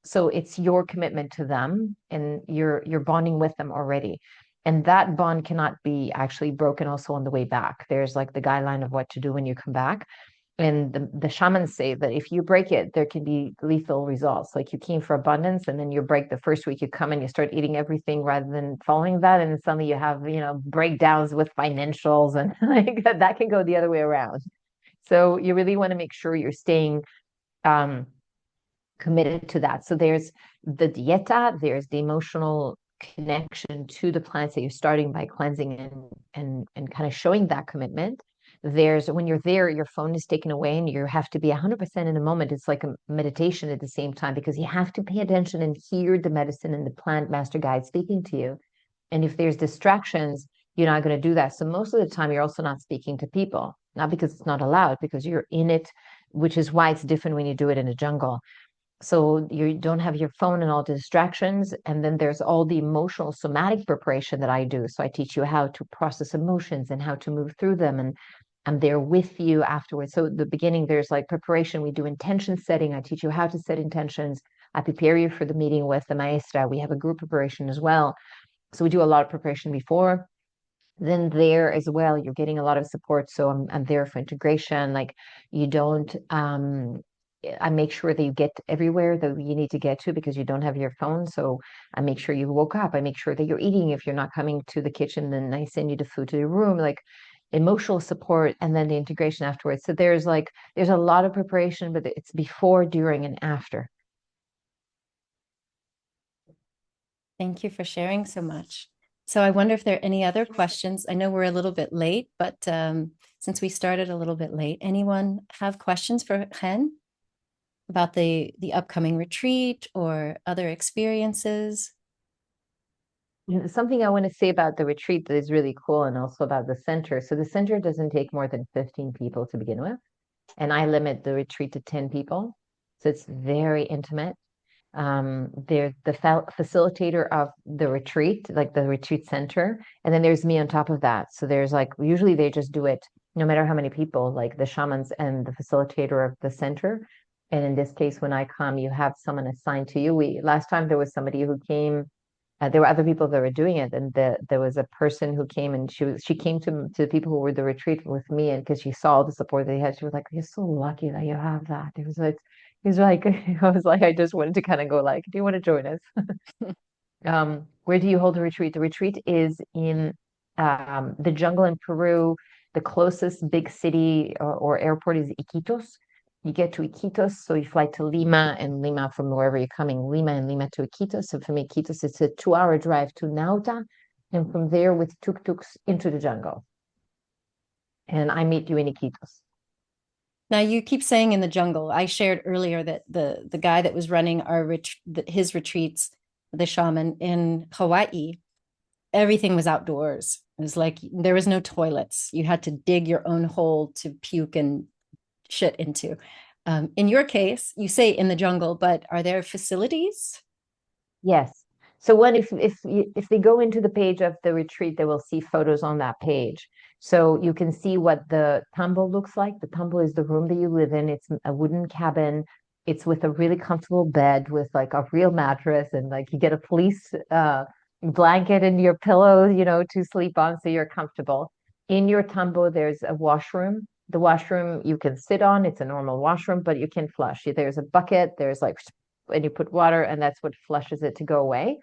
So it's your commitment to them, and you're bonding with them already. And that bond cannot be actually broken also on the way back. There's like the guideline of what to do when you come back. And the shamans say that if you break it, there can be lethal results. Like you came for abundance, and then you break the first week, you come and you start eating everything rather than following that. And suddenly you have, breakdowns with financials, and like that can go the other way around. So you really want to make sure you're staying committed to that. So there's the dieta, there's the emotional connection to the plants that you're starting by cleansing and kind of showing that commitment. There's when you're there, your phone is taken away and you have to be 100% in the moment. It's like a meditation at the same time, because you have to pay attention and hear the medicine and the plant master guide speaking to you. And if there's distractions, you're not going to do that. So most of the time, you're also not speaking to people, not because it's not allowed, because you're in it, which is why it's different when you do it in a jungle. So you don't have your phone and all the distractions. And then there's all the emotional somatic preparation that I do. So I teach you how to process emotions and how to move through them. And I'm there with you afterwards. So at the beginning, there's like preparation. We do intention setting. I teach you how to set intentions. I prepare you for the meeting with the maestra. We have a group preparation as well. So we do a lot of preparation before. Then there as well, you're getting a lot of support. So I'm there for integration. Like you don't I make sure that you get everywhere that you need to get to, because you don't have your phone. So I make sure you woke up. I make sure that you're eating. If you're not coming to the kitchen, then I send you the food to your room, like emotional support, and then the integration afterwards. So there's a lot of preparation, but it's before, during, and after. Thank you for sharing so much. So I wonder if there are any other questions. I know we're a little bit late, but since we started a little bit late, anyone have questions for Chen about the upcoming retreat or other experiences? Something I want to say about the retreat that is really cool, and also about the center. So the center doesn't take more than 15 people to begin with, and I limit the retreat to 10 people. So it's very intimate. There's the facilitator of the retreat, like the retreat center, and then there's me on top of that. So there's like, usually they just do it no matter how many people, like the shamans and the facilitator of the center. And in this case, when I come, you have someone assigned to you. Last time there was somebody who came. There were other people that were doing it, and there was a person who came, and she came to the people who were the retreat with me, and because she saw the support they had, she was like, "You're so lucky that you have that." It was like I was like, I just wanted to kind of go like, "Do you want to join us?" Where do you hold the retreat? The retreat is in the jungle in Peru. The closest big city or airport is Iquitos. You get to Iquitos, so you fly to Lima, and Lima from wherever you're coming, Lima and Lima to Iquitos. So from Iquitos, it's a 2-hour drive to Nauta, and from there with tuk-tuks into the jungle. And I meet you in Iquitos. Now you keep saying in the jungle. I shared earlier that the guy that was running his retreats, the shaman in Hawaii, everything was outdoors. It was like there was no toilets. You had to dig your own hole to puke and shit into. In your case, you say in the jungle, but are there facilities? Yes. So if they go into the page of the retreat, they will see photos on that page. So you can see what the tambo looks like. The tambo is the room that you live in. It's a wooden cabin. It's with a really comfortable bed with like a real mattress, and like you get a fleece blanket and your pillow, to sleep on, so you're comfortable. In your tambo, there's a washroom. The washroom you can sit on. It's a normal washroom, but you can flush. There's a bucket. There's like, and you put water, and that's what flushes it to go away.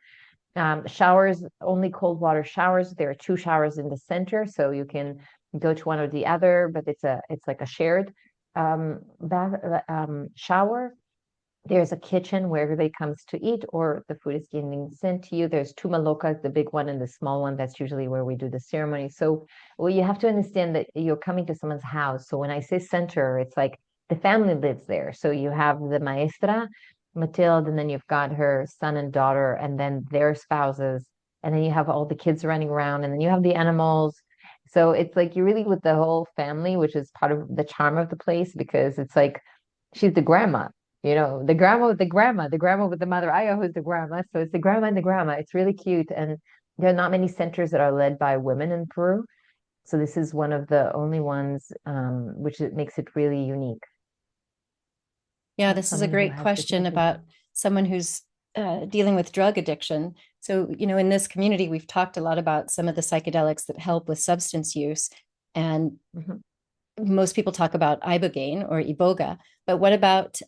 Showers, only cold water showers. There are 2 showers in the center, so you can go to one or the other, but it's like a shared shower. There's a kitchen where everybody comes to eat, or the food is getting sent to you. There's 2 malokas, the big one and the small one. That's usually where we do the ceremony. So, well, you have to understand that you're coming to someone's house. So when I say center, it's like the family lives there. So you have the maestra, Mathilde, and then you've got her son and daughter, and then their spouses, and then you have all the kids running around, and then you have the animals. So it's like you're really with the whole family, which is part of the charm of the place, because it's like she's the grandma, the grandma with the grandma, the grandma with the mother Aya, who's the grandma. So it's the grandma and the grandma. It's really cute. And there are not many centers that are led by women in Peru. So this is one of the only ones, which makes it really unique. Yeah, this is a great question about someone who's dealing with drug addiction. So, in this community, we've talked a lot about some of the psychedelics that help with substance use. And most people talk about ibogaine or iboga. But what about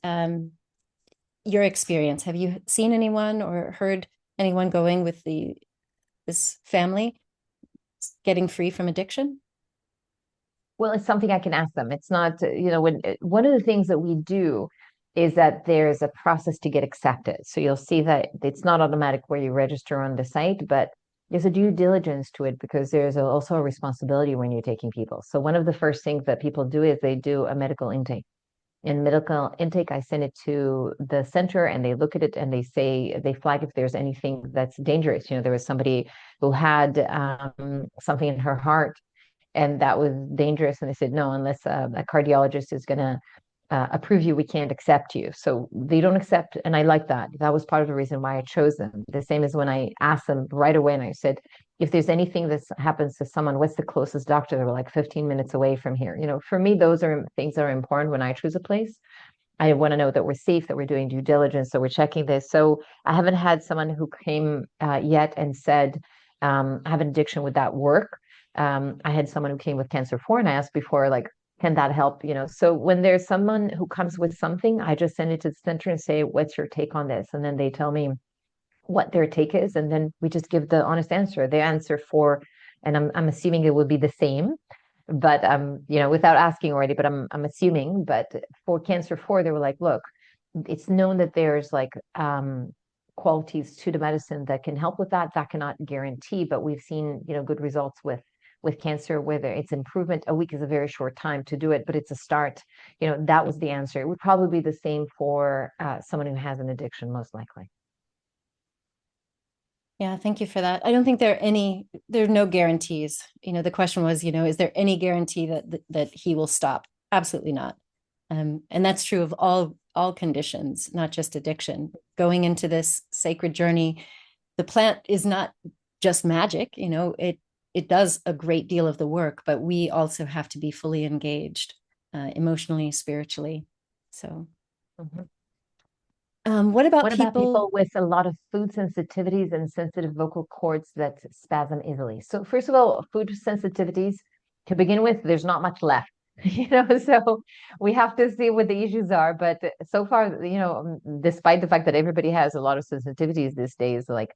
your experience? Have you seen anyone or heard anyone going with this family getting free from addiction? Well, it's something I can ask them. It's not, one of the things that we do is that there's a process to get accepted. So you'll see that it's not automatic where you register on the site, but there's a due diligence to it because there's also a responsibility when you're taking people. So one of the first things that people do is they do a medical intake. In medical intake, I send it to the center and they look at it and they flag if there's anything that's dangerous. There was somebody who had something in her heart and that was dangerous. And they said, no, unless a cardiologist is going to approve you, we can't accept you. So they don't accept. And I like that. That was part of the reason why I chose them. The same as when I asked them right away and I said, if there's anything that happens to someone, what's the closest doctor? They were like 15 minutes away from here. For me, those are things that are important when I choose a place. I want to know that we're safe, that we're doing due diligence, that we're checking this. So I haven't had someone who came yet and said, I have an addiction, would that work? I had someone who came with cancer 4 and I asked before, like, can that help? So when there's someone who comes with something, I just send it to the center and say, what's your take on this? And then they tell me what their take is. And then we just give the honest answer. The answer for, and I'm assuming it would be the same, but without asking already, but I'm assuming, but for cancer 4, they were like, look, it's known that there's like qualities to the medicine that can help with that. That cannot guarantee, but we've seen, good results with cancer, whether it's improvement. A week is a very short time to do it, but it's a start. That was the answer. It would probably be the same for someone who has an addiction, most likely. Yeah, thank you for that. I don't think there are no guarantees. The question was, is there any guarantee that he will stop? Absolutely not. And that's true of all conditions, not just addiction. Going into this sacred journey, the plant is not just magic. It does a great deal of the work, but we also have to be fully engaged emotionally, spiritually. So, what about people with a lot of food sensitivities and sensitive vocal cords that spasm easily? So first of all, food sensitivities, to begin with, there's not much left. So we have to see what the issues are. But so far, despite the fact that everybody has a lot of sensitivities these days, like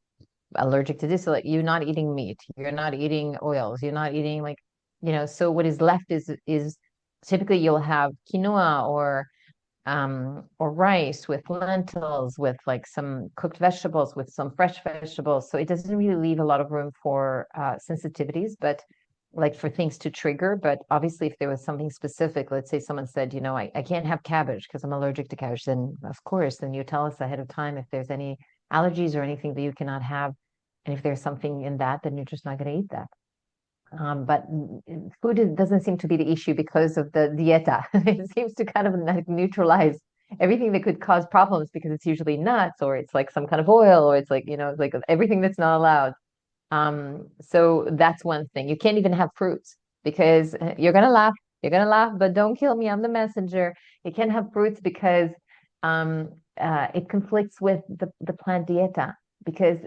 allergic to this, so like you're not eating meat, you're not eating oils, you're not eating so what is left is typically you'll have quinoa or rice with lentils, with like some cooked vegetables, with some fresh vegetables. So it doesn't really leave a lot of room for sensitivities, but like for things to trigger. But obviously, if there was something specific, let's say someone said, I can't have cabbage because I'm allergic to cabbage, then of course, then you tell us ahead of time if there's any allergies or anything that you cannot have. And if there's something in that, then you're just not going to eat that. But food doesn't seem to be the issue because of the dieta. It seems to kind of like neutralize everything that could cause problems because it's usually nuts or it's like some kind of oil or it's like, like everything that's not allowed. So that's one thing. You can't even have fruits because you're going to laugh, but don't kill me. I'm the messenger. You can't have fruits because it conflicts with the plant dieta because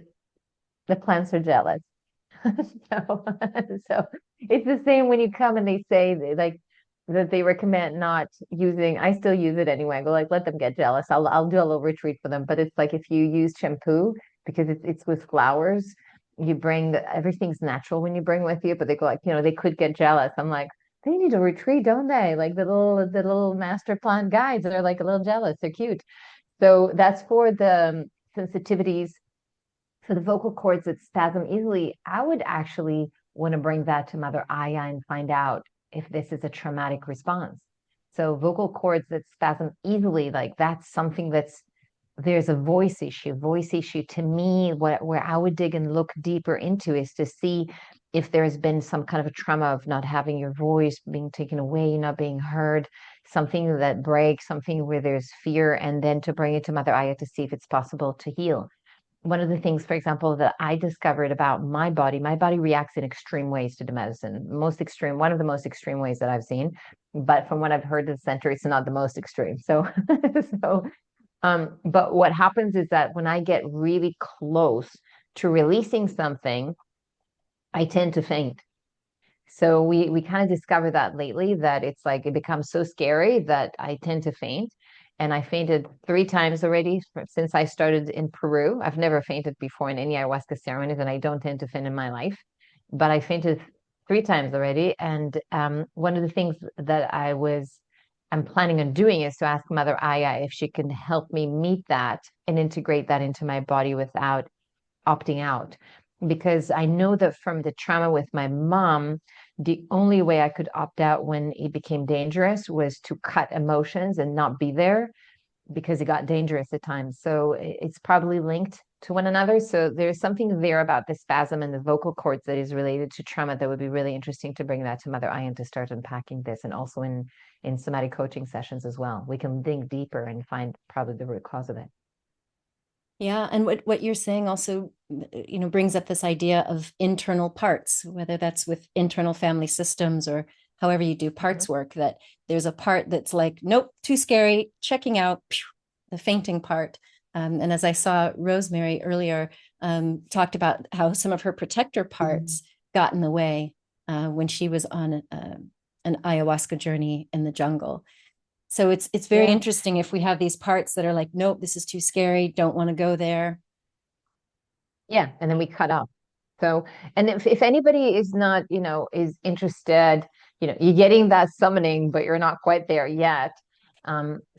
the plants are jealous. So it's the same when you come and they say like that they recommend not using. I still use it anyway. I go like, let them get jealous. I'll do a little retreat for them. But it's like if you use shampoo because it's with flowers, you bring everything's natural when you bring with you. But they go like, they could get jealous. I'm like, they need a retreat, don't they? Like the little master plant guides that are like a little jealous. They're cute. So that's for the sensitivities. For the vocal cords that spasm easily, I would actually want to bring that to Mother Aya and find out if this is a traumatic response. So vocal cords that spasm easily, like that's something there's a voice issue. Voice issue to me, where I would dig and look deeper into is to see if there's been some kind of a trauma of not having your voice being taken away, not being heard, something that breaks, something where there's fear, and then to bring it to Mother Aya to see if it's possible to heal. One of the things, for example, that I discovered about my body reacts in extreme ways to the medicine. One of the most extreme ways that I've seen. But from what I've heard at the center, it's not the most extreme. So But what happens is that when I get really close to releasing something, I tend to faint. So we kind of discovered that lately, that it's like it becomes so scary that I tend to faint. And I fainted 3 times already since I started in Peru. I've never fainted before in any ayahuasca ceremonies, and I don't tend to faint in my life. But I fainted 3 times already. And one of the things that I'm planning on doing is to ask Mother Aya if she can help me meet that and integrate that into my body without opting out. Because I know that from the trauma with my mom, the only way I could opt out when it became dangerous was to cut emotions and not be there, because it got dangerous at times. So it's probably linked to one another. So there's something there about the spasm in the vocal cords that is related to trauma that would be really interesting to bring that to Mother Ayan to start unpacking this, and also in somatic coaching sessions as well. We can dig deeper and find probably the root cause of it. Yeah, and what you're saying also, brings up this idea of internal parts, whether that's with internal family systems or however you do parts work, that there's a part that's like, nope, too scary, checking out, the fainting part. And as I saw Rosemary earlier, talked about how some of her protector parts got in the way when she was on an ayahuasca journey in the jungle. So it's very interesting if we have these parts that are like, nope, this is too scary, don't want to go there. Yeah, and then we cut off. So, and if anybody is not, is interested, you're getting that summoning, but you're not quite there yet,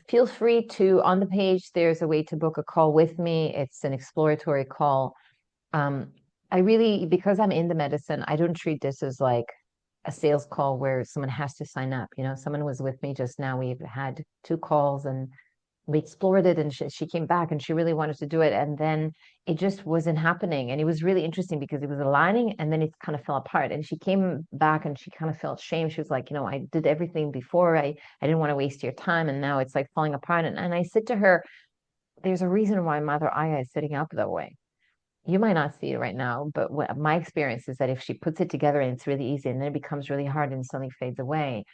feel free to, on the page, there's a way to book a call with me. It's an exploratory call. I really, because I'm in the medicine, I don't treat this as like a sales call where someone has to sign up. Someone was with me just now. We've had 2 calls and we explored it, and she came back and she really wanted to do it. And then it just wasn't happening. And it was really interesting because it was aligning and then it kind of fell apart. And she came back and she kind of felt shame. She was like, I did everything before. I didn't want to waste your time. And now it's like falling apart. And I said to her, there's a reason why Mother Aya is sitting up that way. You might not see it right now, but what my experience is that if she puts it together and it's really easy and then it becomes really hard and suddenly fades away,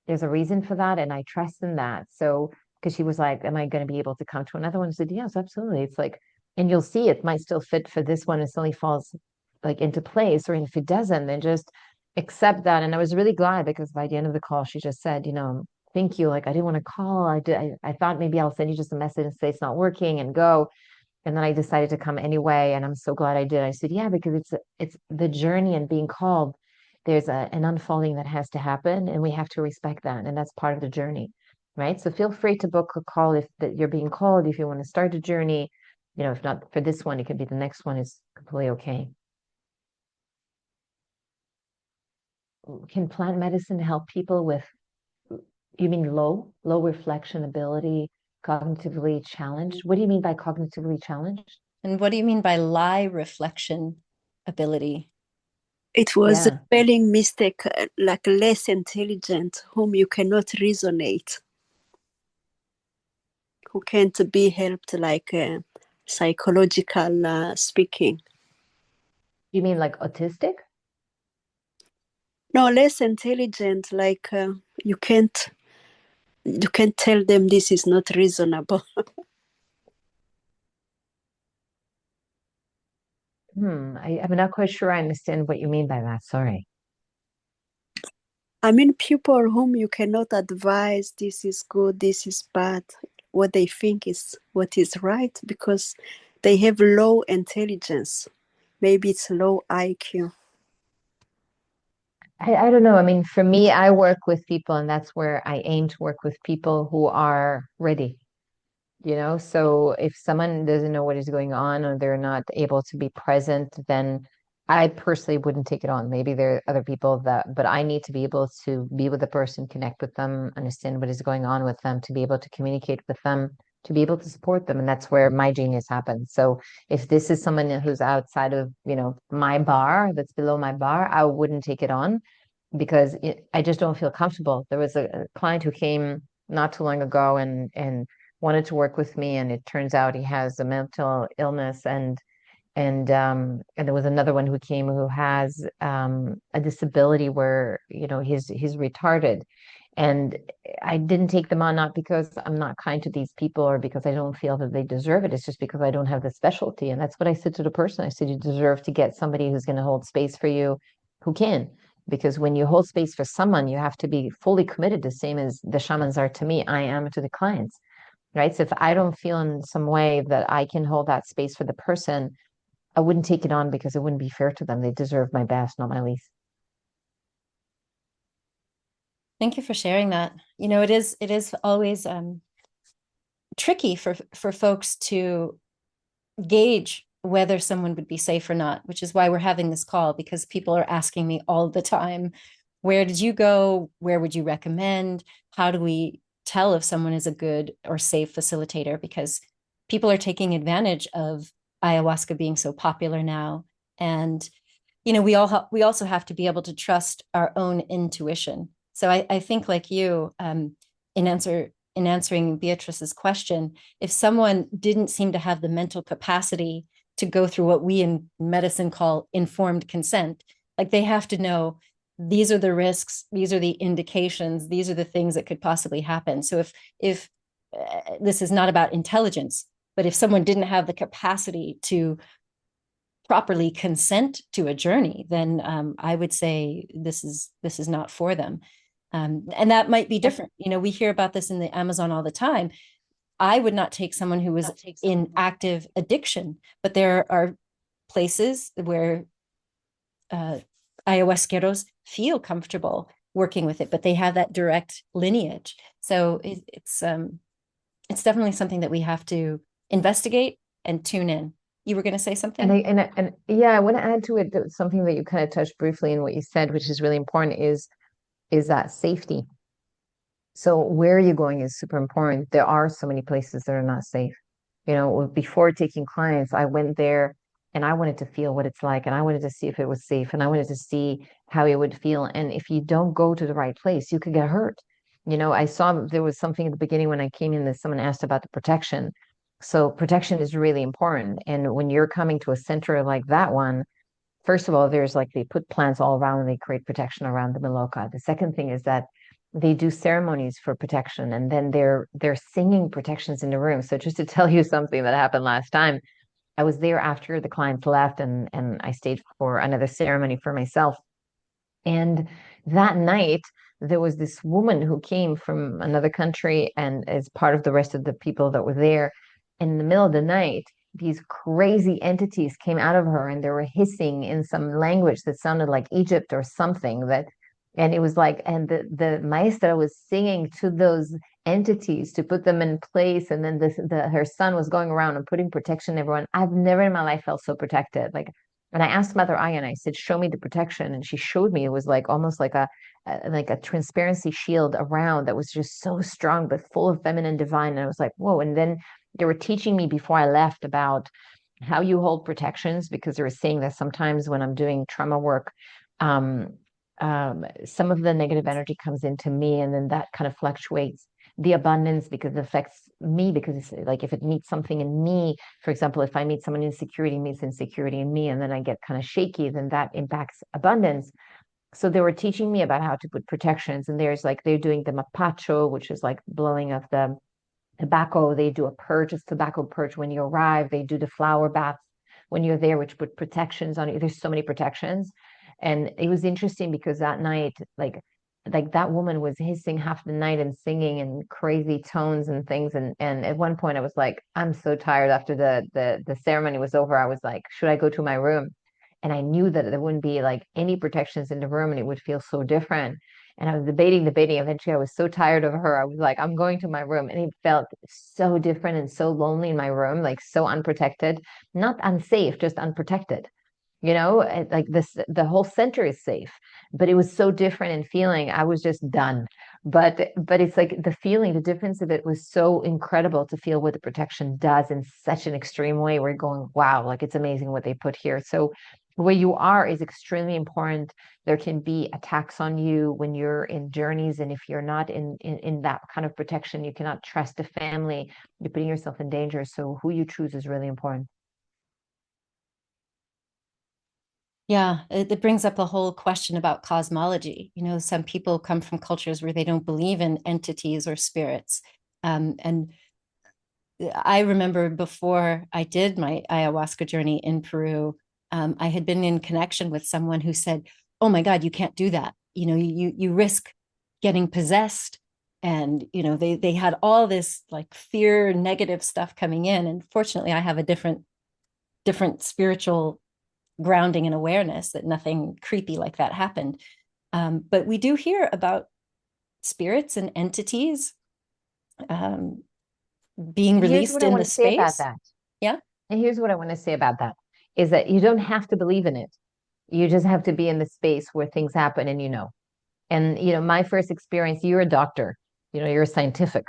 there's a reason for that. And I trust in that. So, because she was like, am I going to be able to come to another one? I said, yes, absolutely. It's like, and you'll see it might still fit for this one and suddenly falls like into place. Or if it doesn't, then just accept that. And I was really glad because by the end of the call, she just said, thank you. Like, I didn't want to call. I thought maybe I'll send you just a message and say it's not working and go. And then I decided to come anyway, and I'm so glad I did. I said, yeah, because it's the journey and being called. There's an unfolding that has to happen, and we have to respect that, and that's part of the journey, right? So feel free to book a call if that you're being called, if you want to start a journey. If not for this one, it could be the next one is completely okay. Can plant medicine help people with, you mean low reflection ability, cognitively challenged? What do you mean by cognitively challenged? And what do you mean by lie reflection ability? It was a spelling mistake, like less intelligent, whom you cannot resonate, who can't be helped, like psychological speaking. You mean like autistic? No, less intelligent, like you can't tell them this is not reasonable. I'm not quite sure I understand what you mean by that. Sorry. I mean, people whom you cannot advise, this is good, this is bad, what they think is what is right, because they have low intelligence. Maybe it's low IQ. I don't know. I mean, for me, I work with people, and that's where I aim to work with people who are ready. So if someone doesn't know what is going on or they're not able to be present, then I personally wouldn't take it on. Maybe there are other people but I need to be able to be with the person, connect with them, understand what is going on with them, to be able to communicate with them, to be able to support them. And that's where my genius happens. So if this is someone who's outside of, my bar, that's below my bar, I wouldn't take it on because I just don't feel comfortable. There was a client who came not too long ago and wanted to work with me, and it turns out he has a mental illness, and there was another one who came who has a disability where he's retarded, And I didn't take them on, not because I'm not kind to these people or because I don't feel that they deserve it. It's just because I don't have the specialty. And that's what I said to the person. I said, you deserve to get somebody who's going to hold space for you, who can. Because when you hold space for someone, you have to be fully committed, the same as the shamans are to me, I am to the clients, right? So if I don't feel in some way that I can hold that space for the person, I wouldn't take it on because it wouldn't be fair to them. They deserve my best, not my least. Thank you for sharing that. You know, it is always tricky for folks to gauge whether someone would be safe or not, which is why we're having this call, because people are asking me all the time, where did you go? Where would you recommend? How do we tell if someone is a good or safe facilitator? Because people are taking advantage of ayahuasca being so popular now. And, you know, we also have to be able to trust our own intuition. So I think, like you, in answering Beatrice's question, if someone didn't seem to have the mental capacity to go through what we in medicine call informed consent, like they have to know these are the risks, these are the indications, these are the things that could possibly happen. So if this is not about intelligence, but if someone didn't have the capacity to properly consent to a journey, then I would say this is not for them. And that might be different. You know, we hear about this in the Amazon all the time. I would not take someone who was in active addiction, but there are places where ayahuasqueros feel comfortable working with it, but they have that direct lineage. So it's definitely something that we have to investigate and tune in. You were going to say something? And yeah, I want to add to it something that you kind of touched briefly in what you said, which is really important, is that safety. So where are you going is super important. There are so many places that are not safe. You know, before taking clients, I went there and I wanted to feel what it's like, and I wanted to see if it was safe, and I wanted to see how it would feel. And if you don't go to the right place, you could get hurt. You know, I saw there was something at the beginning when I came in that someone asked about the protection. So protection is really important. And when you're coming to a center like that one, first of all, there's like they put plants all around and they create protection around the Miloka. The second thing is that they do ceremonies for protection, and then they're singing protections in the room. So just to tell you something that happened last time, I was there after the clients left, and I stayed for another ceremony for myself. And that night, there was this woman who came from another country and as part of the rest of the people that were there. In the middle of the night, these crazy entities came out of her and they were hissing in some language that sounded like Egypt or something that, and it was like, and the maestra was singing to those entities to put them in place. And then her son was going around and putting protection on everyone. I've never in my life felt so protected. Like, and I asked Mother Aya, and I said, show me the protection. And she showed me, it was like almost like a transparency shield around that was just so strong, but full of feminine divine. And I was like, whoa. And then they were teaching me before I left about how you hold protections, because they were saying that sometimes when I'm doing trauma work, some of the negative energy comes into me, and then that kind of fluctuates the abundance because it affects me, because it's like if it meets something in me, for example, if I meet someone insecurity meets insecurity in me, and then I get kind of shaky, then that impacts abundance. So they were teaching me about how to put protections, and there's like they're doing the mapacho, which is like blowing of the tobacco. They do a purge, it's tobacco purge when you arrive. They do the flower baths when you're there, which put protections on you. There's so many protections. And it was interesting because that night, like that woman was hissing half the night and singing in crazy tones and things. And at one point I was like, I'm so tired. After the ceremony was over, I was like, should I go to my room? And I knew that there wouldn't be like any protections in the room and it would feel so different. And I was debating. Eventually I was so tired of her. I was like, I'm going to my room. And it felt so different and so lonely in my room, like so unprotected, not unsafe, just unprotected. You know, like this, the whole center is safe, but it was so different in feeling. I was just done. But it's like the feeling, the difference of it was so incredible to feel what the protection does in such an extreme way. We're going, wow, like it's amazing what they put here. So where you are is extremely important. There can be attacks on you when you're in journeys, and if you're not in that kind of protection, you cannot trust the family. You're putting yourself in danger. So who you choose is really important. Yeah, it brings up a whole question about cosmology. You know, some people come from cultures where they don't believe in entities or spirits. And I remember before I did my ayahuasca journey in Peru, I had been in connection with someone who said, "Oh my God, you can't do that. You know, you risk getting possessed." And you know, they had all this like fear, negative stuff coming in. And fortunately, I have a different spiritual grounding and awareness that nothing creepy like that happened. But we do hear about spirits and entities um, being And here's what released I in want the to say about space. that. Yeah. And here's what I want to say about that is that you don't have to believe in it. You just have to be in the space where things happen and you know. And, you know, my first experience, you're a doctor, you know, you're a scientific.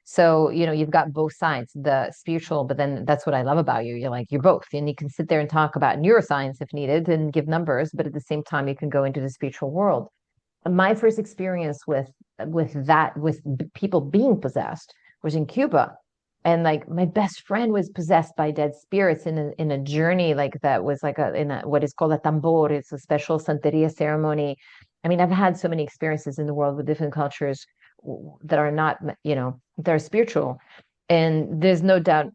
So, you know, you've got both sides, the spiritual, but then that's what I love about you. You're like, you're both. And you can sit there and talk about neuroscience if needed and give numbers, but at the same time, you can go into the spiritual world. My first experience with people being possessed was in Cuba. And like my best friend was possessed by dead spirits in a journey like that was like in a what is called a tambor. It's a special Santeria ceremony. I mean, I've had so many experiences in the world with different cultures that are not, you know, they're spiritual. And there's no doubt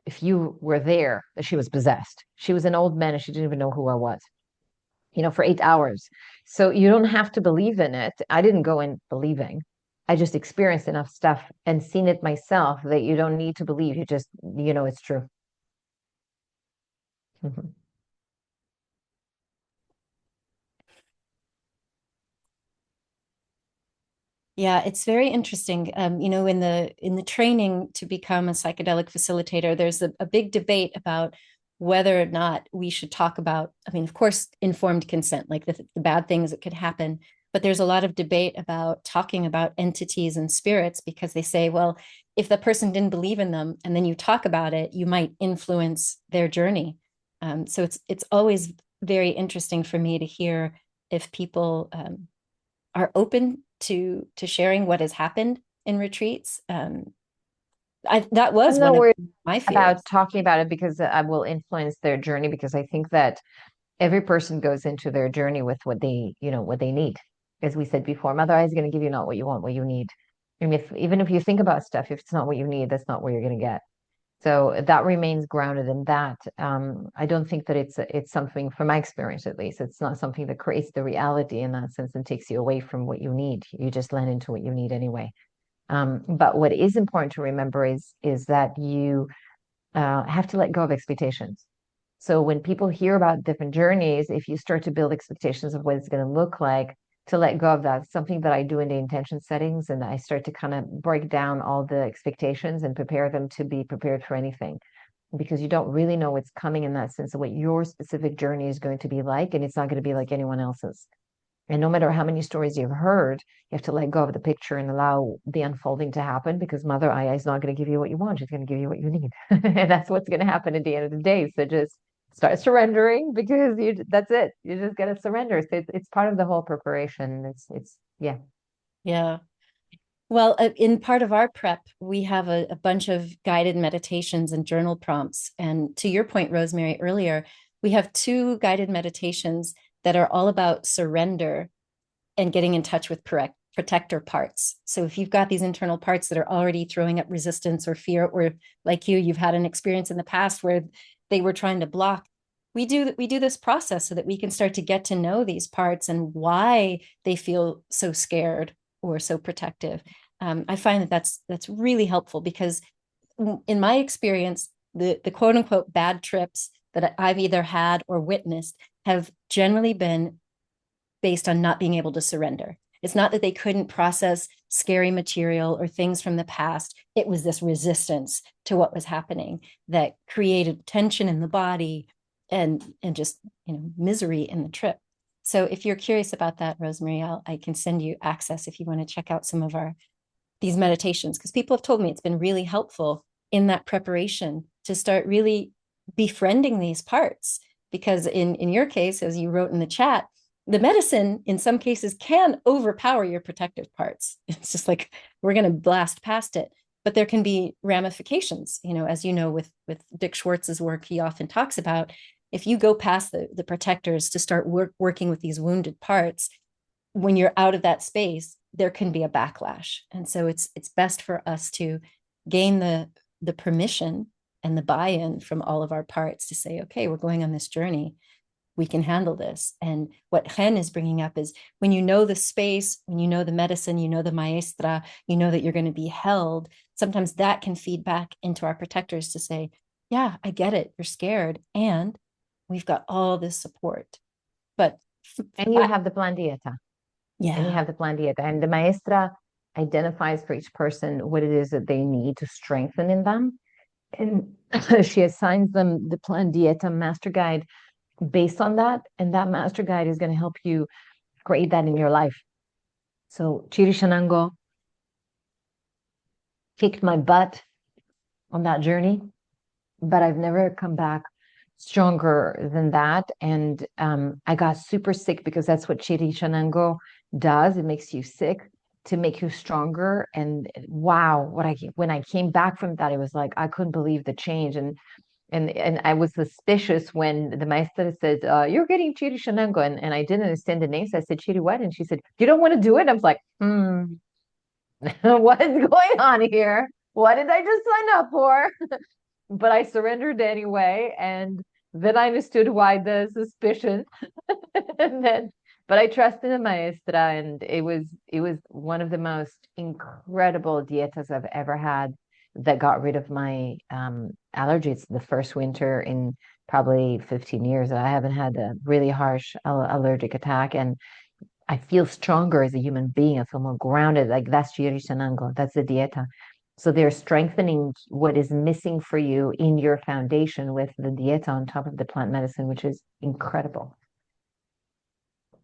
if you were there that she was possessed. She was an old man and she didn't even know who I was, you know, for 8 hours. So you don't have to believe in it. I didn't go in believing. I just experienced enough stuff and seen it myself that you don't need to believe. You just, you know, it's true. Mhm. Yeah, it's very interesting. You know, in the training to become a psychedelic facilitator, there's a big debate about whether or not we should talk about, I mean, of course, informed consent, like the bad things that could happen, but there's a lot of debate about talking about entities and spirits because they say, well, if the person didn't believe in them and then you talk about it, you might influence their journey. So it's always very interesting for me to hear if people are open to sharing what has happened in retreats. That was I'm one not of worried my fears. about talking about it because I will influence their journey because I think that every person goes into their journey with what they, you know, what they need. As we said before, Mother Eye is going to give you not what you want, what you need. I mean, if even if you think about stuff, if it's not what you need, that's not what you're going to get. So that remains grounded in that. I don't think that it's something, from my experience at least, it's not something that creates the reality in that sense and takes you away from what you need. You just land into what you need anyway. But what is important to remember is that you have to let go of expectations. So when people hear about different journeys, if you start to build expectations of what it's going to look like, to let go of that, something that I do in the intention settings, and I start to kind of break down all the expectations and prepare them to be prepared for anything, because you don't really know what's coming in that sense of what your specific journey is going to be like, and it's not going to be like anyone else's. And no matter how many stories you've heard, you have to let go of the picture and allow the unfolding to happen because Mother Aya is not going to give you what you want. She's going to give you what you need. And that's what's going to happen at the end of the day. So just start surrendering because that's it. You just got to surrender. So it's part of the whole preparation. Yeah. Yeah. Well, in part of our prep, we have a bunch of guided meditations and journal prompts. And to your point, Rosemary, earlier, we have two guided meditations that are all about surrender and getting in touch with protector parts. So if you've got these internal parts that are already throwing up resistance or fear, or like you've had an experience in the past where they were trying to block, we do this process so that we can start to get to know these parts and why they feel so scared or so protective. I find that that's really helpful because in my experience, the quote unquote bad trips that I've either had or witnessed have generally been based on not being able to surrender. It's not that they couldn't process scary material or things from the past. It was this resistance to what was happening that created tension in the body and just, you know, misery in the trip. So if you're curious about that, Rosemary, I can send you access if you want to check out some of these meditations, because people have told me it's been really helpful in that preparation to start really befriending these parts. Because in your case, as you wrote in the chat, the medicine in some cases can overpower your protective parts. It's just like we're going to blast past it, but there can be ramifications. You know, as you know, with Dick Schwartz's work, he often talks about if you go past the protectors to start working with these wounded parts, when you're out of that space, there can be a backlash. And so it's best for us to gain the permission and the buy-in from all of our parts to say, okay, we're going on this journey. We can handle this. And what Chen is bringing up is when you know the space, when you know the medicine, you know the maestra, you know that you're going to be held, sometimes that can feed back into our protectors to say, yeah, I get it. You're scared. And we've got all this support. But and you have the plan dieta. Yeah. And you have the plan dieta. And the maestra identifies for each person what it is that they need to strengthen in them. And she assigns them the plan dieta master guide based on that. And that master guide is going to help you create that in your life. So Chiri Shanango kicked my butt on that journey, but I've never come back stronger than that. And I got super sick because that's what Chiri Shanango does. It makes you sick to make you stronger. And wow, when I came back from that, it was like I couldn't believe the change. And I was suspicious when the maestra said, you're getting Chiri Shanango. And I didn't understand the name. So I said, Chiri what? And she said, you don't want to do it? I was like, what is going on here? What did I just sign up for? But I surrendered anyway. And then I understood why the suspicion. But I trusted the maestra, and it was one of the most incredible dietas I've ever had that got rid of my allergies the first winter in probably 15 years. I haven't had a really harsh allergic attack, and I feel stronger as a human being. I feel more grounded. Like that's Chiri Shanango. That's the dieta. So they're strengthening what is missing for you in your foundation with the dieta on top of the plant medicine, which is incredible.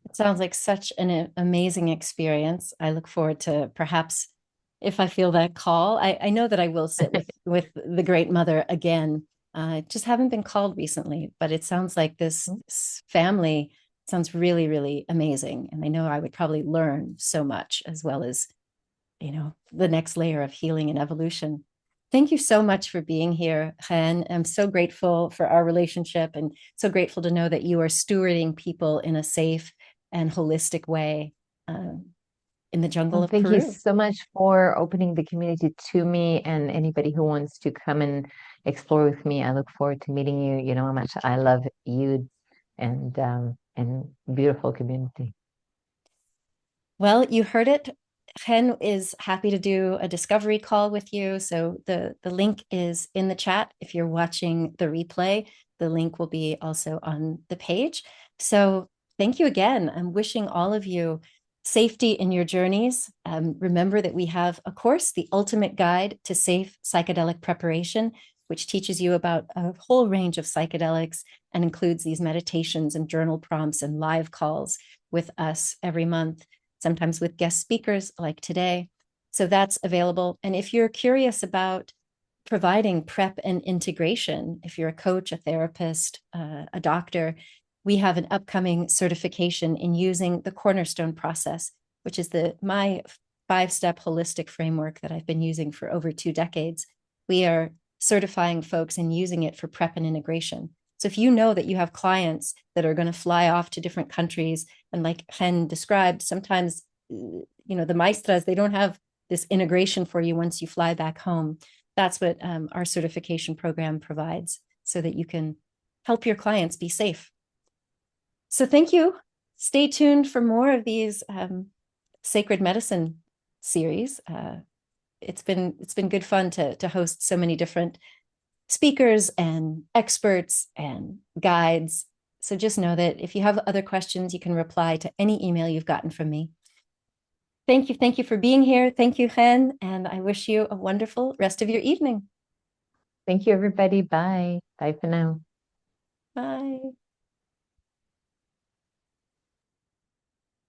It sounds like such an amazing experience. I look forward to perhaps, if I feel that call, I know that I will sit with the Great Mother again. Just haven't been called recently, but it sounds like this family sounds really, really amazing. And I know I would probably learn so much, as well as, the next layer of healing and evolution. Thank you so much for being here, Chen. I'm so grateful for our relationship and so grateful to know that you are stewarding people in a safe and holistic way in the jungle of Peru. Thank you so much for opening the community to me, and anybody who wants to come and explore with me. I look forward to meeting you. You know how much I love you and beautiful community. Well, you heard it. Chen is happy to do a discovery call with you. So the link is in the chat. If you're watching the replay, the link will be also on the page. So thank you again. I'm wishing all of you safety in your journeys. Remember that we have a course, the Ultimate Guide to Safe Psychedelic Preparation, which teaches you about a whole range of psychedelics and includes these meditations and journal prompts and live calls with us every month, sometimes with guest speakers like today. So that's available. And if you're curious about providing prep and integration, if you're a coach, a therapist, a doctor, we have an upcoming certification in using the Cornerstone process, which is my 5-step holistic framework that I've been using for over 2 decades. We are certifying folks and using it for prep and integration. So if you know that you have clients that are going to fly off to different countries, and like Chen described, sometimes, the maestras, they don't have this integration for you once you fly back home. That's what our certification program provides, so that you can help your clients be safe. So thank you. Stay tuned for more of these sacred medicine series. It's been good fun to host so many different speakers and experts and guides. So just know that if you have other questions, you can reply to any email you've gotten from me. Thank you. Thank you for being here. Thank you, Chen. And I wish you a wonderful rest of your evening. Thank you, everybody. Bye. Bye for now. Bye.